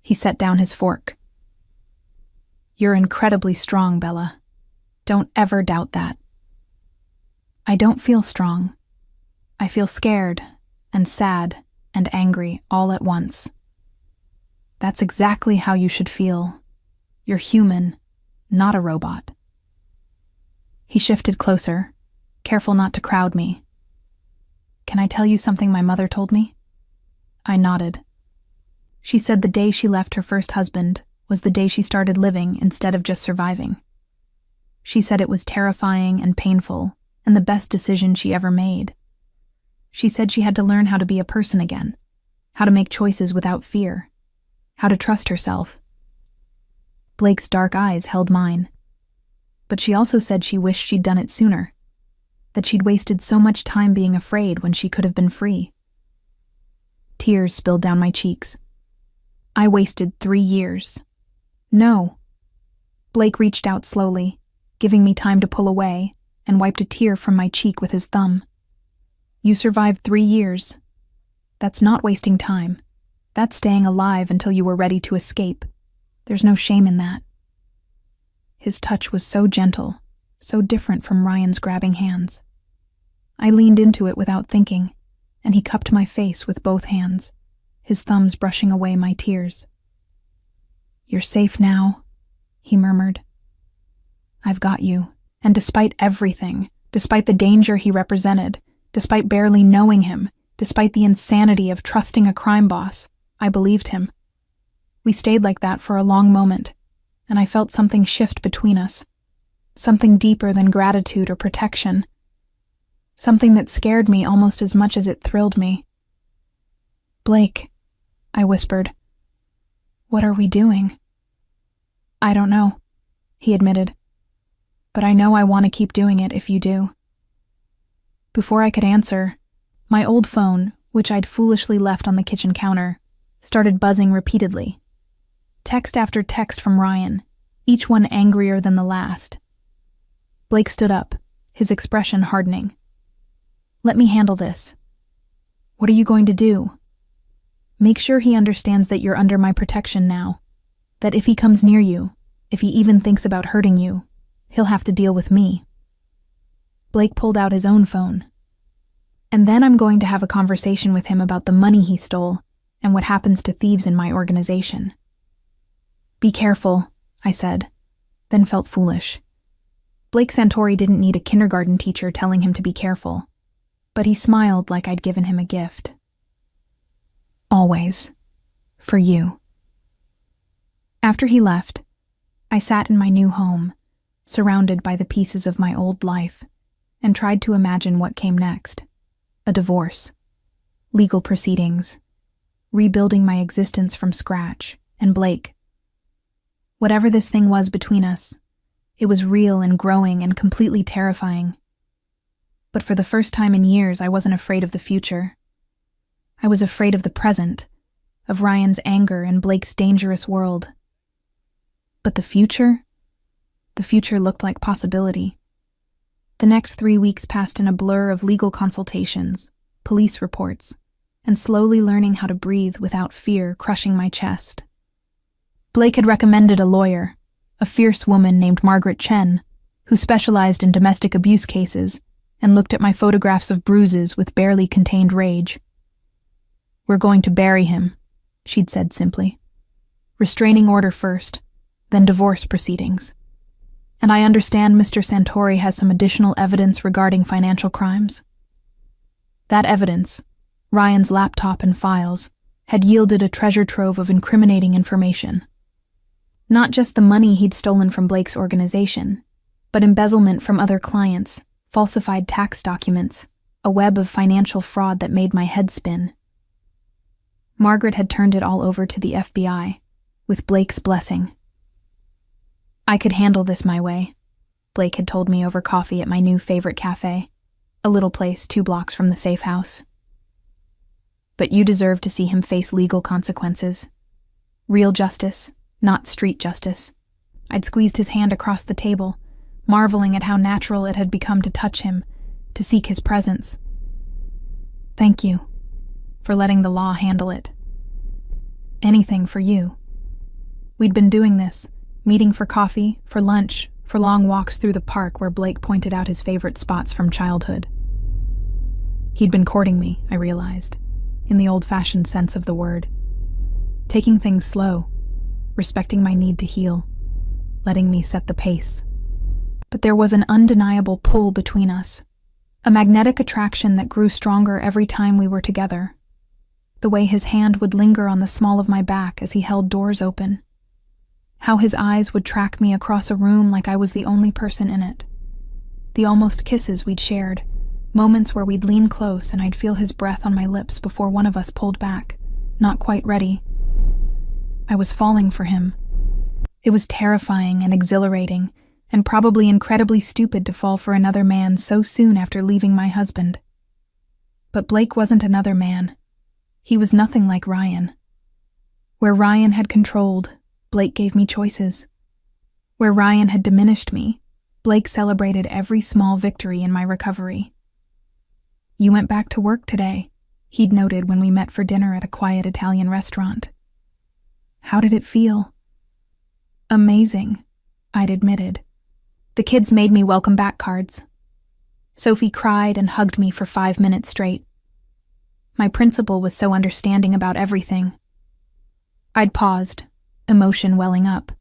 He set down his fork. You're incredibly strong, Bella. Don't ever doubt that. I don't feel strong. I feel scared and sad and angry all at once. That's exactly how you should feel. You're human, not a robot. He shifted closer, careful not to crowd me. Can I tell you something my mother told me? I nodded. She said the day she left her first husband was the day she started living instead of just surviving. She said it was terrifying and painful, and the best decision she ever made. She said she had to learn how to be a person again, how to make choices without fear, how to trust herself. Blake's dark eyes held mine. But she also said she wished she'd done it sooner, that she'd wasted so much time being afraid when she could have been free. Tears spilled down my cheeks. I wasted 3 years. No. Blake reached out slowly, giving me time to pull away, and wiped a tear from my cheek with his thumb. You survived 3 years. That's not wasting time. That's staying alive until you were ready to escape. There's no shame in that. His touch was so gentle, so different from Ryan's grabbing hands. I leaned into it without thinking, and he cupped my face with both hands, his thumbs brushing away my tears. "You're safe now," he murmured. "I've got you." And despite everything, despite the danger he represented, despite barely knowing him, despite the insanity of trusting a crime boss, I believed him. We stayed like that for a long moment, and I felt something shift between us, something deeper than gratitude or protection, something that scared me almost as much as it thrilled me. "Blake," I whispered, "what are we doing?" "I don't know," he admitted, "but I know I want to keep doing it if you do." Before I could answer, my old phone, which I'd foolishly left on the kitchen counter, started buzzing repeatedly. Text after text from Ryan, each one angrier than the last. Blake stood up, his expression hardening. "Let me handle this." "What are you going to do?" "Make sure he understands that you're under my protection now, that if he comes near you, if he even thinks about hurting you, he'll have to deal with me." Blake pulled out his own phone. "And then I'm going to have a conversation with him about the money he stole and what happens to thieves in my organization." "Be careful," I said, then felt foolish. Blake Santori didn't need a kindergarten teacher telling him to be careful, but he smiled like I'd given him a gift. "Always. For you." After he left, I sat in my new home, surrounded by the pieces of my old life, and tried to imagine what came next. A divorce, legal proceedings, rebuilding my existence from scratch, and Blake. Whatever this thing was between us, it was real and growing and completely terrifying. But for the first time in years, I wasn't afraid of the future. I was afraid of the present, of Ryan's anger and Blake's dangerous world. But the future? The future looked like possibility. The next 3 weeks passed in a blur of legal consultations, police reports, and slowly learning how to breathe without fear crushing my chest. Blake had recommended a lawyer, a fierce woman named Margaret Chen, who specialized in domestic abuse cases and looked at my photographs of bruises with barely contained rage. "We're going to bury him," she'd said simply. "Restraining order first, then divorce proceedings. And I understand Mr. Santori has some additional evidence regarding financial crimes." That evidence, Ryan's laptop and files, had yielded a treasure trove of incriminating information. Not just the money he'd stolen from Blake's organization, but embezzlement from other clients, falsified tax documents, a web of financial fraud that made my head spin. Margaret had turned it all over to the FBI, with Blake's blessing. "I could handle this my way," Blake had told me over coffee at my new favorite cafe, a little place 2 blocks from the safe house. "But you deserve to see him face legal consequences. Real justice, not street justice." I'd squeezed his hand across the table, marveling at how natural it had become to touch him, to seek his presence. "Thank you for letting the law handle it. Anything for you." We'd been doing this, meeting for coffee, for lunch, for long walks through the park where Blake pointed out his favorite spots from childhood. He'd been courting me, I realized, in the old-fashioned sense of the word. Taking things slow, respecting my need to heal, letting me set the pace. But there was an undeniable pull between us, a magnetic attraction that grew stronger every time we were together. The way his hand would linger on the small of my back as he held doors open. How his eyes would track me across a room like I was the only person in it. The almost kisses we'd shared, moments where we'd lean close and I'd feel his breath on my lips before one of us pulled back, not quite ready. I was falling for him. It was terrifying and exhilarating, and probably incredibly stupid to fall for another man so soon after leaving my husband. But Blake wasn't another man. He was nothing like Ryan. Where Ryan had controlled, Blake gave me choices. Where Ryan had diminished me, Blake celebrated every small victory in my recovery. "You went back to work today," he'd noted when we met for dinner at a quiet Italian restaurant. "How did it feel?" "Amazing," I'd admitted. "The kids made me welcome back cards." Sophie cried and hugged me for 5 minutes straight. My principal was so understanding about everything. I'd paused, emotion welling up.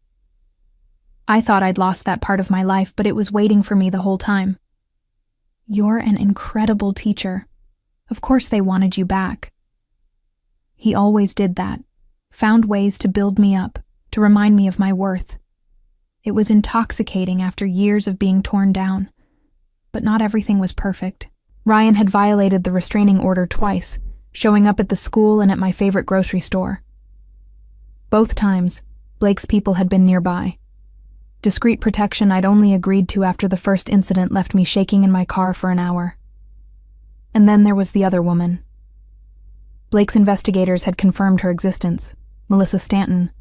I thought I'd lost that part of my life, but it was waiting for me the whole time. "You're an incredible teacher. Of course they wanted you back." He always did that, found ways to build me up, to remind me of my worth. It was intoxicating after years of being torn down. But not everything was perfect. Ryan had violated the restraining order twice, showing up at the school and at my favorite grocery store. Both times, Blake's people had been nearby. Discreet protection I'd only agreed to after the first incident left me shaking in my car for an hour. And then there was the other woman. Blake's investigators had confirmed her existence, Melissa Stanton,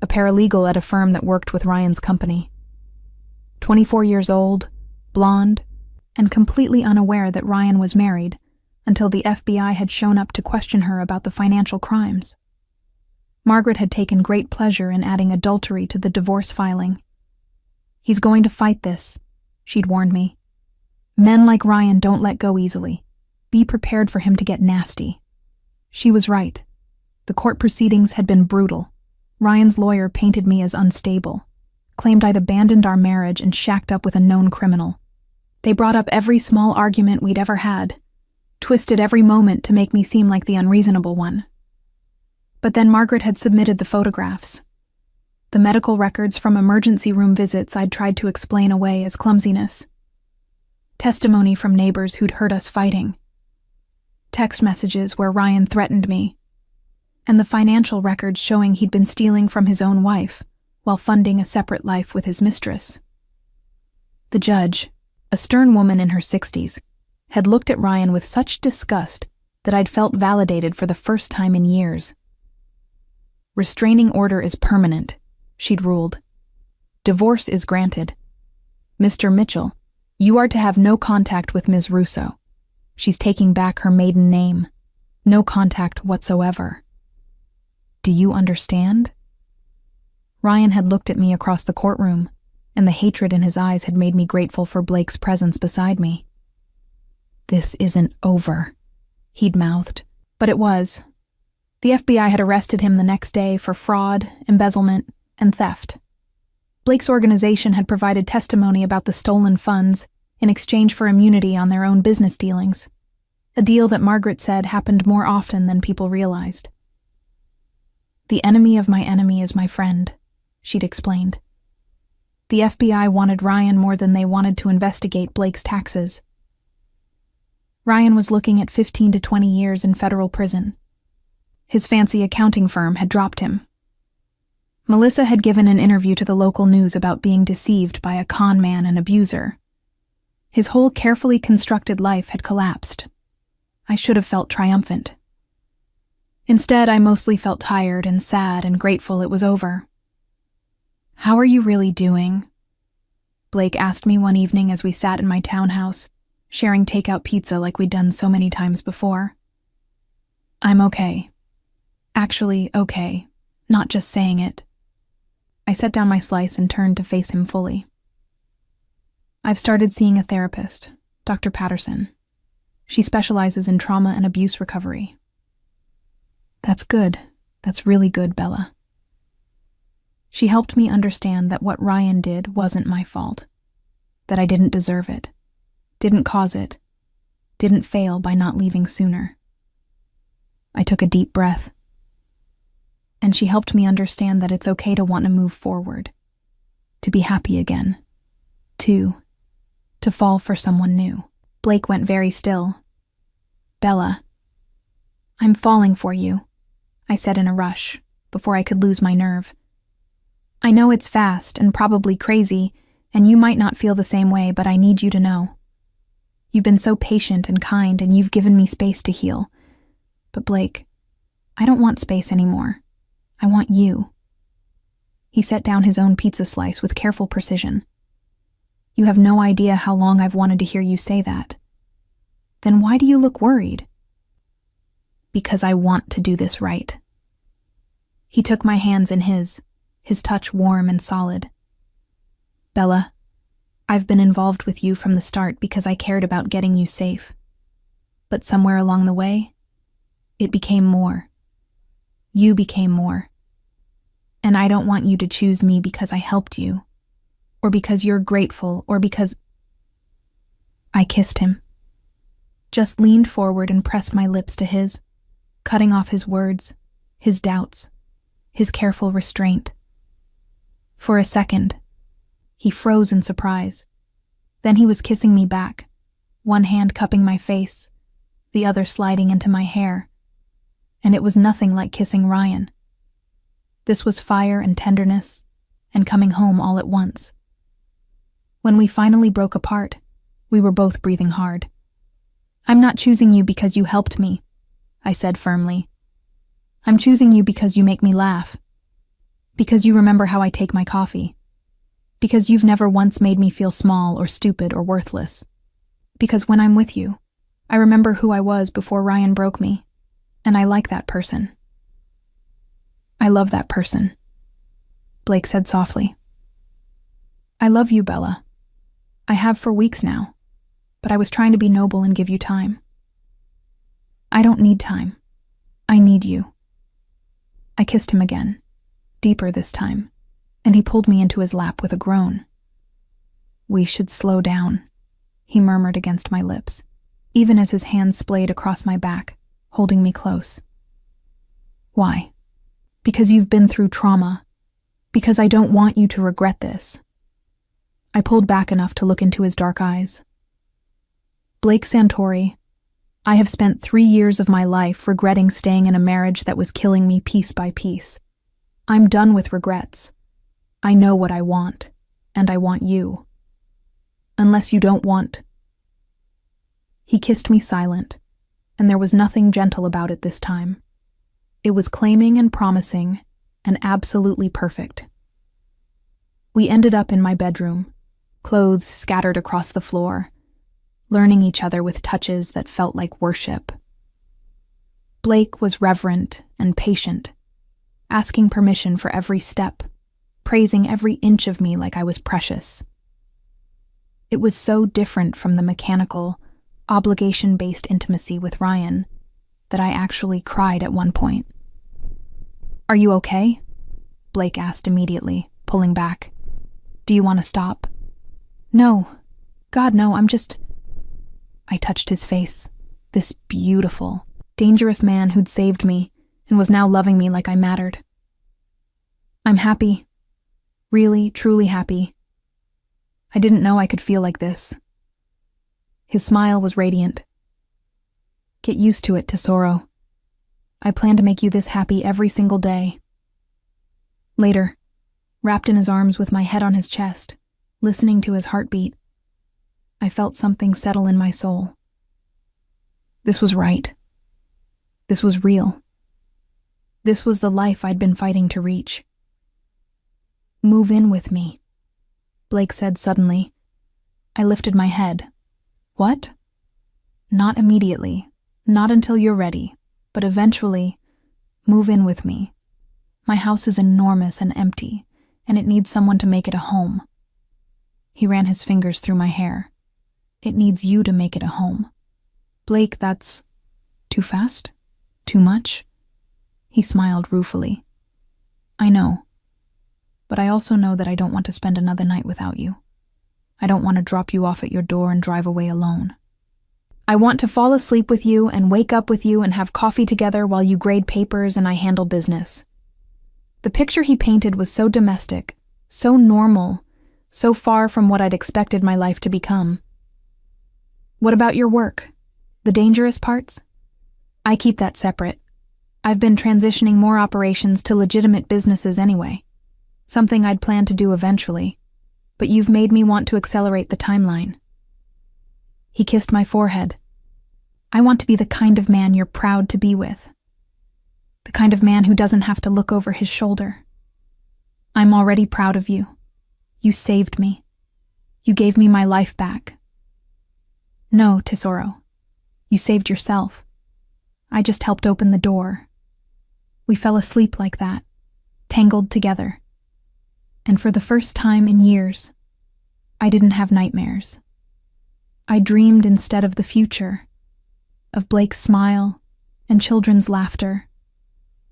a paralegal at a firm that worked with Ryan's company. 24 years old, blonde, and completely unaware that Ryan was married until the FBI had shown up to question her about the financial crimes. Margaret had taken great pleasure in adding adultery to the divorce filing. "He's going to fight this," she'd warned me. "Men like Ryan don't let go easily. Be prepared for him to get nasty." She was right. The court proceedings had been brutal. Ryan's lawyer painted me as unstable, claimed I'd abandoned our marriage and shacked up with a known criminal. They brought up every small argument we'd ever had, twisted every moment to make me seem like the unreasonable one. But then Margaret had submitted the photographs. The medical records from emergency room visits I'd tried to explain away as clumsiness. Testimony from neighbors who'd heard us fighting. Text messages where Ryan threatened me. And the financial records showing he'd been stealing from his own wife while funding a separate life with his mistress. The judge, a stern woman in her 60s, had looked at Ryan with such disgust that I'd felt validated for the first time in years. "Restraining order is permanent," she'd ruled. "Divorce is granted. Mr. Mitchell, you are to have no contact with Ms. Russo. She's taking back her maiden name. No contact whatsoever. Do you understand?" Ryan had looked at me across the courtroom, and the hatred in his eyes had made me grateful for Blake's presence beside me. "This isn't over," he'd mouthed. But it was. The FBI had arrested him the next day for fraud, embezzlement, and theft. Blake's organization had provided testimony about the stolen funds in exchange for immunity on their own business dealings, a deal that Margaret said happened more often than people realized. "The enemy of my enemy is my friend," she'd explained. The FBI wanted Ryan more than they wanted to investigate Blake's taxes. Ryan was looking at 15 to 20 years in federal prison. His fancy accounting firm had dropped him. Melissa had given an interview to the local news about being deceived by a con man and abuser. His whole carefully constructed life had collapsed. I should have felt triumphant. Instead, I mostly felt tired and sad and grateful it was over. "How are you really doing?" Blake asked me one evening as we sat in my townhouse, sharing takeout pizza like we'd done so many times before. "I'm okay. Actually, okay, not just saying it." I set down my slice and turned to face him fully. "I've started seeing a therapist, Dr. Patterson. She specializes in trauma and abuse recovery." "That's good. That's really good, Bella." She helped me understand that what Ryan did wasn't my fault, that I didn't deserve it, didn't cause it, didn't fail by not leaving sooner. I took a deep breath. And she helped me understand that it's okay to want to move forward, to be happy again, to fall for someone new. Blake went very still. "Bella, I'm falling for you," I said in a rush, before I could lose my nerve. "I know it's fast and probably crazy, and you might not feel the same way, but I need you to know. You've been so patient and kind, and you've given me space to heal. But Blake, I don't want space anymore. I want you." He set down his own pizza slice with careful precision. "You have no idea how long I've wanted to hear you say that. Then why do you look worried? Because I want to do this right. He took my hands in his touch warm and solid. Bella, I've been involved with you from the start because I cared about getting you safe. But somewhere along the way, it became more. You became more. And I don't want you to choose me because I helped you, or because you're grateful, or because... I kissed him. Just leaned forward and pressed my lips to his, cutting off his words, his doubts, his careful restraint. For a second, he froze in surprise. Then he was kissing me back, one hand cupping my face, the other sliding into my hair. And it was nothing like kissing Ryan. This was fire and tenderness, and coming home all at once. When we finally broke apart, we were both breathing hard. I'm not choosing you because you helped me, I said firmly. I'm choosing you because you make me laugh. Because you remember how I take my coffee. Because you've never once made me feel small or stupid or worthless. Because when I'm with you, I remember who I was before Ryan broke me, and I like that person. I love that person, Blake said softly. I love you, Bella. I have for weeks now, but I was trying to be noble and give you time. I don't need time. I need you. I kissed him again, deeper this time, and he pulled me into his lap with a groan. We should slow down, he murmured against my lips, even as his hands splayed across my back, holding me close. Why? Because you've been through trauma. Because I don't want you to regret this. I pulled back enough to look into his dark eyes. Blake Santori, I have spent 3 years of my life regretting staying in a marriage that was killing me piece by piece. I'm done with regrets. I know what I want, and I want you. Unless you don't want. He kissed me silent, and there was nothing gentle about it this time. It was claiming and promising, and absolutely perfect. We ended up in my bedroom, clothes scattered across the floor, learning each other with touches that felt like worship. Blake was reverent and patient, asking permission for every step, praising every inch of me like I was precious. It was so different from the mechanical, obligation-based intimacy with Ryan that I actually cried at one point. Are you okay? Blake asked immediately, pulling back. Do you want to stop? No. God, no, I touched his face. This beautiful, dangerous man who'd saved me and was now loving me like I mattered. I'm happy. Really, truly happy. I didn't know I could feel like this. His smile was radiant. Get used to it, Tesoro. I plan to make you this happy every single day. Later, wrapped in his arms with my head on his chest, listening to his heartbeat, I felt something settle in my soul. This was right. This was real. This was the life I'd been fighting to reach. Move in with me, Blake said suddenly. I lifted my head. What? Not immediately, not until you're ready, but eventually, move in with me. My house is enormous and empty, and it needs someone to make it a home. He ran his fingers through my hair. It needs you to make it a home. Blake, that's too fast? Too much? He smiled ruefully. I know. But I also know that I don't want to spend another night without you. I don't want to drop you off at your door and drive away alone. I want to fall asleep with you and wake up with you and have coffee together while you grade papers and I handle business. The picture he painted was so domestic, so normal, so far from what I'd expected my life to become. What about your work? The dangerous parts? I keep that separate. I've been transitioning more operations to legitimate businesses anyway. Something I'd planned to do eventually, but you've made me want to accelerate the timeline. He kissed my forehead. I want to be the kind of man you're proud to be with. The kind of man who doesn't have to look over his shoulder. I'm already proud of you. You saved me. You gave me my life back. No, Tesoro. You saved yourself. I just helped open the door. We fell asleep like that, tangled together. And for the first time in years, I didn't have nightmares. I dreamed instead of the future, of Blake's smile and children's laughter,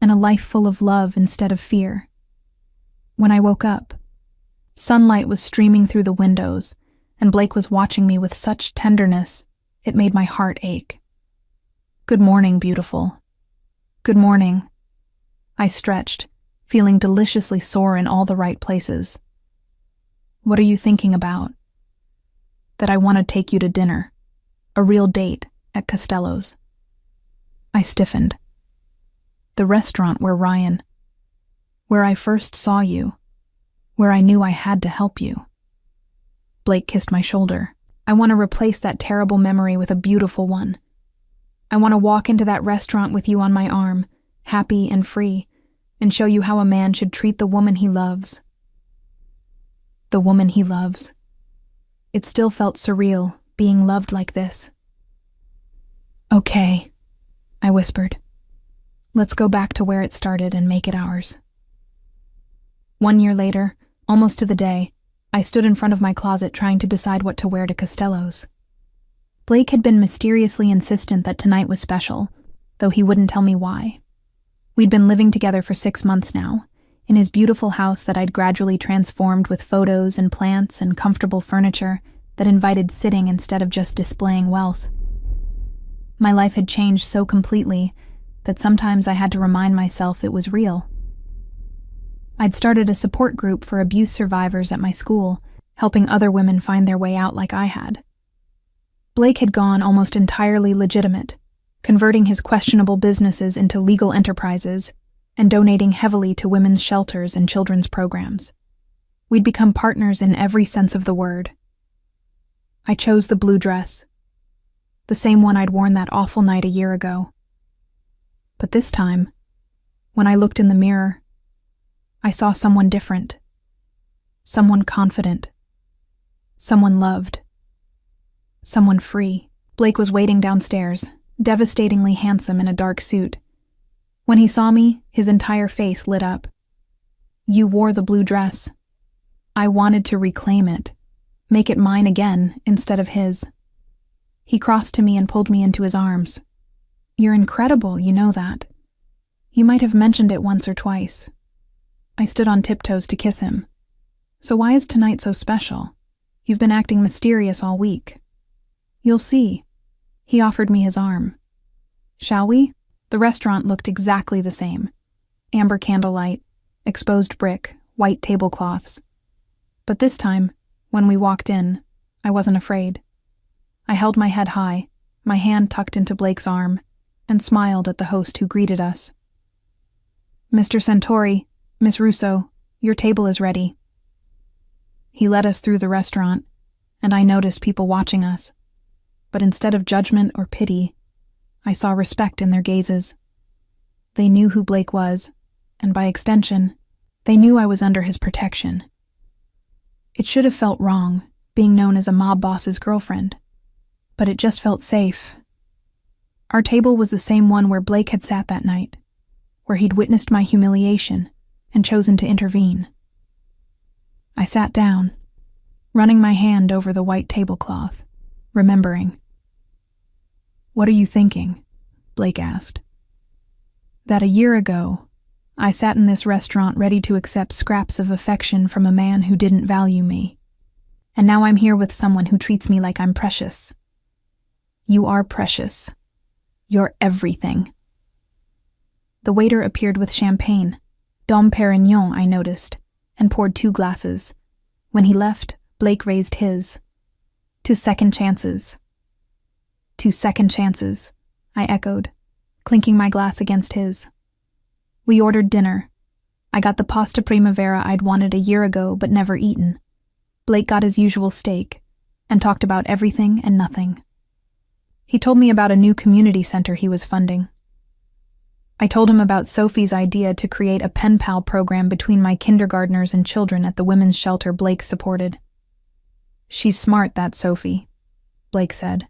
and a life full of love instead of fear. When I woke up, sunlight was streaming through the windows, and Blake was watching me with such tenderness, it made my heart ache. "Good morning, beautiful." "Good morning." I stretched, feeling deliciously sore in all the right places. "What are you thinking about?" "That I want to take you to dinner. A real date at Costello's." I stiffened. "The restaurant where I first saw you, where I knew I had to help you." Blake kissed my shoulder. "I want to replace that terrible memory with a beautiful one. I want to walk into that restaurant with you on my arm, happy and free, and show you how a man should treat the woman he loves." The woman he loves. It still felt surreal, being loved like this. "Okay," I whispered. "Let's go back to where it started and make it ours." 1 year later, almost to the day, I stood in front of my closet trying to decide what to wear to Costello's. Blake had been mysteriously insistent that tonight was special, though he wouldn't tell me why. We'd been living together for 6 months now, in his beautiful house that I'd gradually transformed with photos and plants and comfortable furniture that invited sitting instead of just displaying wealth. My life had changed so completely that sometimes I had to remind myself it was real. I'd started a support group for abuse survivors at my school, helping other women find their way out like I had. Blake had gone almost entirely legitimate, converting his questionable businesses into legal enterprises and donating heavily to women's shelters and children's programs. We'd become partners in every sense of the word. I chose the blue dress, the same one I'd worn that awful night a year ago. But this time, when I looked in the mirror, I saw someone different, someone confident, someone loved, someone free. Blake was waiting downstairs, devastatingly handsome in a dark suit. When he saw me, his entire face lit up. "You wore the blue dress. I wanted to reclaim it, make it mine again instead of his." He crossed to me and pulled me into his arms. "You're incredible, you know that. You might have mentioned it once or twice." I stood on tiptoes to kiss him. "So why is tonight so special? You've been acting mysterious all week." "You'll see." He offered me his arm. "Shall we?" The restaurant looked exactly the same. Amber candlelight, exposed brick, white tablecloths. But this time, when we walked in, I wasn't afraid. I held my head high, my hand tucked into Blake's arm, and smiled at the host who greeted us. "Mr. Centauri, Miss Russo, your table is ready." He led us through the restaurant, and I noticed people watching us. But instead of judgment or pity, I saw respect in their gazes. They knew who Blake was, and by extension, they knew I was under his protection. It should have felt wrong, being known as a mob boss's girlfriend, but it just felt safe. Our table was the same one where Blake had sat that night, where he'd witnessed my humiliation and chosen to intervene. I sat down, running my hand over the white tablecloth, remembering. "What are you thinking?" Blake asked. "That a year ago, I sat in this restaurant ready to accept scraps of affection from a man who didn't value me. And now I'm here with someone who treats me like I'm precious." "You are precious. You're everything." The waiter appeared with champagne, Dom Perignon, I noticed, and poured 2 glasses. When he left, Blake raised his. "To second chances." "To second chances," I echoed, clinking my glass against his. We ordered dinner. I got the pasta primavera I'd wanted a year ago but never eaten. Blake got his usual steak, and talked about everything and nothing. He told me about a new community center he was funding. I told him about Sophie's idea to create a pen pal program between my kindergartners and children at the women's shelter Blake supported. "She's smart, that Sophie," Blake said.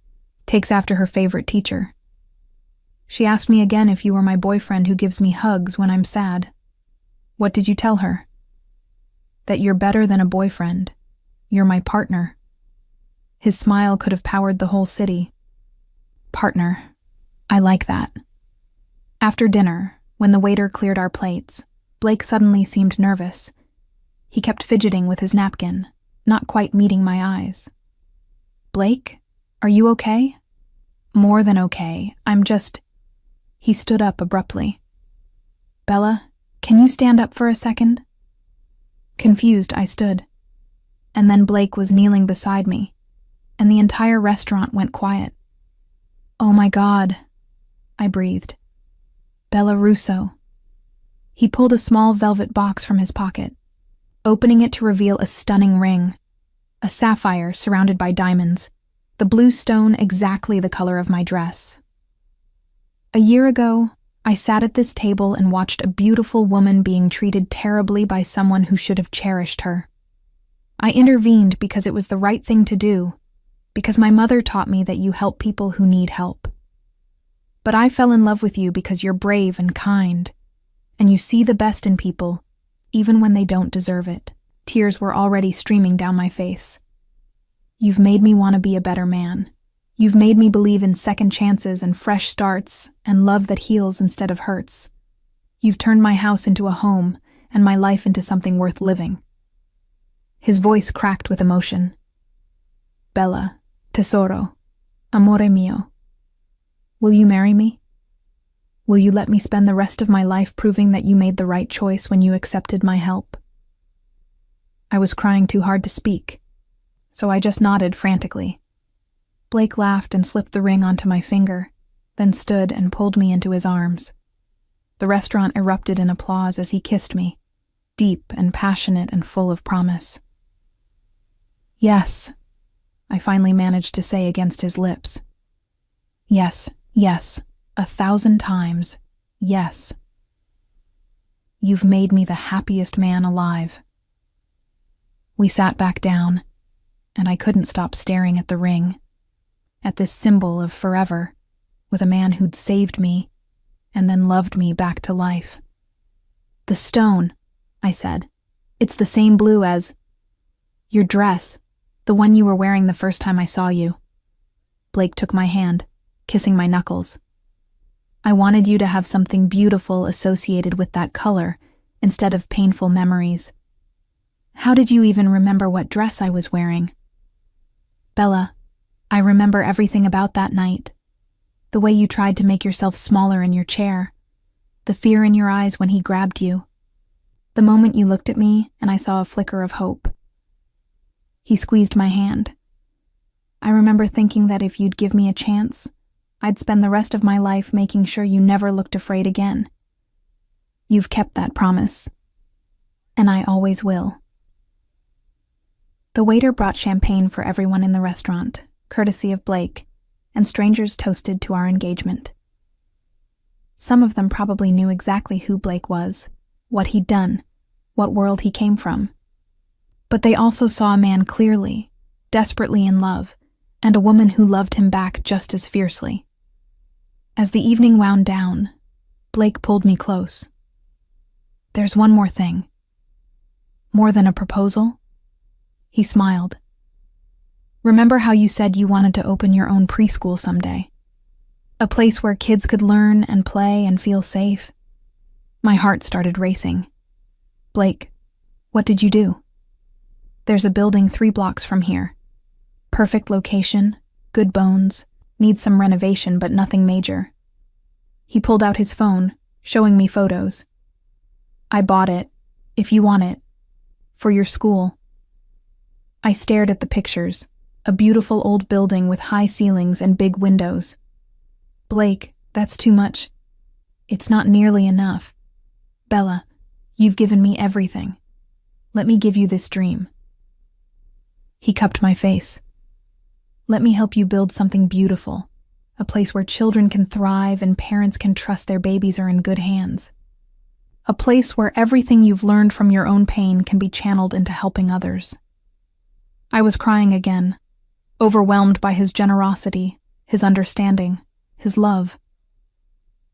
Takes after her favorite teacher. She asked me again if you were my boyfriend who gives me hugs when I'm sad. What did you tell her? That you're better than a boyfriend. You're my partner. His smile could have powered the whole city. Partner. I like that. After dinner, when the waiter cleared our plates, Blake suddenly seemed nervous. He kept fidgeting with his napkin, not quite meeting my eyes. Blake, are you okay? More than okay. I'm just... He stood up abruptly. Bella, can you stand up for a second? Confused, I stood. And then Blake was kneeling beside me, and the entire restaurant went quiet. Oh my God, I breathed. Bella Russo. He pulled a small velvet box from his pocket, opening it to reveal a stunning ring, a sapphire surrounded by diamonds, the blue stone exactly the color of my dress. A year ago, I sat at this table and watched a beautiful woman being treated terribly by someone who should have cherished her. I intervened because it was the right thing to do, because my mother taught me that you help people who need help. But I fell in love with you because you're brave and kind, and you see the best in people, even when they don't deserve it. Tears were already streaming down my face. You've made me want to be a better man. You've made me believe in second chances and fresh starts and love that heals instead of hurts. You've turned my house into a home and my life into something worth living. His voice cracked with emotion. Bella, tesoro, amore mio. Will you marry me? Will you let me spend the rest of my life proving that you made the right choice when you accepted my help? I was crying too hard to speak, so I just nodded frantically. Blake laughed and slipped the ring onto my finger, then stood and pulled me into his arms. The restaurant erupted in applause as he kissed me, deep and passionate and full of promise. Yes, I finally managed to say against his lips. Yes, yes, 1,000 times, yes. You've made me the happiest man alive. We sat back down, and I couldn't stop staring at the ring, at this symbol of forever, with a man who'd saved me and then loved me back to life. The stone, I said. It's the same blue as your dress, the one you were wearing the first time I saw you. Blake took my hand, kissing my knuckles. I wanted you to have something beautiful associated with that color instead of painful memories. How did you even remember what dress I was wearing? Bella, I remember everything about that night. The way you tried to make yourself smaller in your chair. The fear in your eyes when he grabbed you. The moment you looked at me and I saw a flicker of hope. He squeezed my hand. I remember thinking that if you'd give me a chance, I'd spend the rest of my life making sure you never looked afraid again. You've kept that promise. And I always will. The waiter brought champagne for everyone in the restaurant, courtesy of Blake, and strangers toasted to our engagement. Some of them probably knew exactly who Blake was, what he'd done, what world he came from. But they also saw a man clearly, desperately in love, and a woman who loved him back just as fiercely. As the evening wound down, Blake pulled me close. There's one more thing. More than a proposal? He smiled. Remember how you said you wanted to open your own preschool someday? A place where kids could learn and play and feel safe? My heart started racing. Blake, what did you do? There's a building 3 blocks from here. Perfect location, good bones, needs some renovation but nothing major. He pulled out his phone, showing me photos. I bought it, if you want it, for your school. I stared at the pictures, a beautiful old building with high ceilings and big windows. Blake, that's too much. It's not nearly enough. Bella, you've given me everything. Let me give you this dream. He cupped my face. Let me help you build something beautiful, a place where children can thrive and parents can trust their babies are in good hands. A place where everything you've learned from your own pain can be channeled into helping others. I was crying again, overwhelmed by his generosity, his understanding, his love.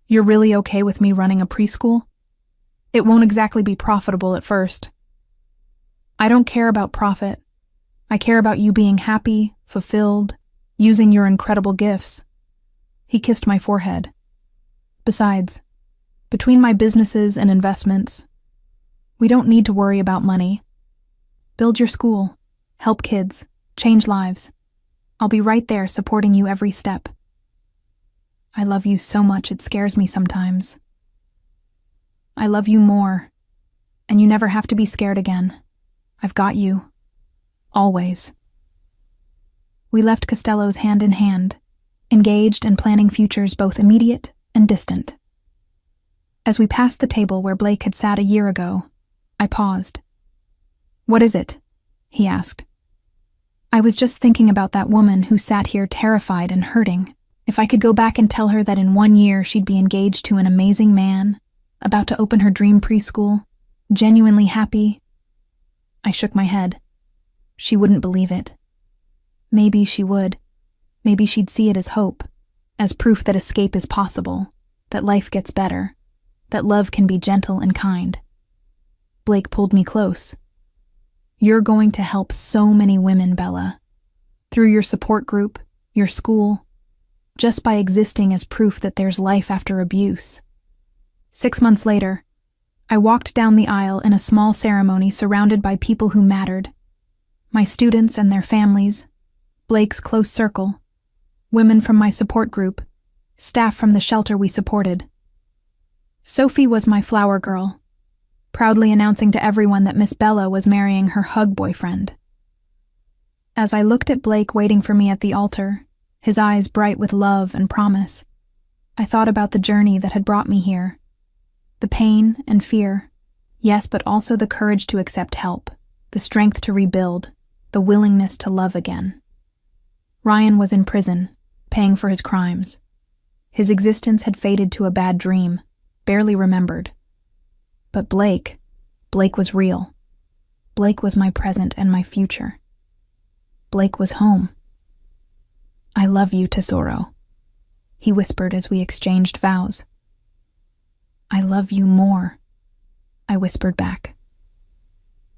You're really okay with me running a preschool? It won't exactly be profitable at first. I don't care about profit. I care about you being happy, fulfilled, using your incredible gifts. He kissed my forehead. Besides, between my businesses and investments, we don't need to worry about money. Build your school, help kids, change lives. I'll be right there supporting you every step. I love you so much it scares me sometimes. I love you more, and you never have to be scared again. I've got you. Always. We left Costello's hand in hand, engaged in planning futures both immediate and distant. As we passed the table where Blake had sat a year ago, I paused. "What is it?" he asked. "I was just thinking about that woman who sat here terrified and hurting. If I could go back and tell her that in 1 year she'd be engaged to an amazing man, about to open her dream preschool, genuinely happy." I shook my head. She wouldn't believe it. Maybe she would. Maybe she'd see it as hope, as proof that escape is possible, that life gets better, that love can be gentle and kind. Blake pulled me close. "You're going to help so many women, Bella. Through your support group, your school, just by existing as proof that there's life after abuse." 6 months later, I walked down the aisle in a small ceremony surrounded by people who mattered. My students and their families, Blake's close circle, women from my support group, staff from the shelter we supported. Sophie was my flower girl, proudly announcing to everyone that Miss Bella was marrying her hug boyfriend. As I looked at Blake waiting for me at the altar, his eyes bright with love and promise, I thought about the journey that had brought me here. The pain and fear, yes, but also the courage to accept help, the strength to rebuild, the willingness to love again. Ryan was in prison, paying for his crimes. His existence had faded to a bad dream, barely remembered. But Blake was real. Blake was my present and my future. Blake was home. "I love you, Tesoro," he whispered as we exchanged vows. "I love you more," I whispered back.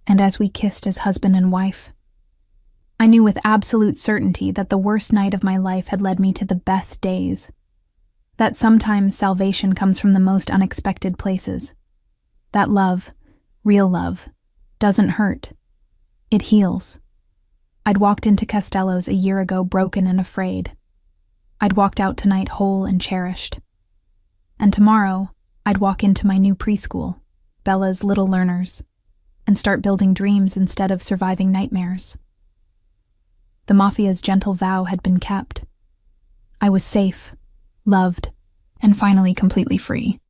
And as we kissed as husband and wife, I knew with absolute certainty that the worst night of my life had led me to the best days. That sometimes salvation comes from the most unexpected places. That love, real love, doesn't hurt. It heals. I'd walked into Costello's a year ago broken and afraid. I'd walked out tonight whole and cherished. And tomorrow, I'd walk into my new preschool, Bella's Little Learners, and start building dreams instead of surviving nightmares. The Mafia's gentle vow had been kept. I was safe, loved, and finally completely free.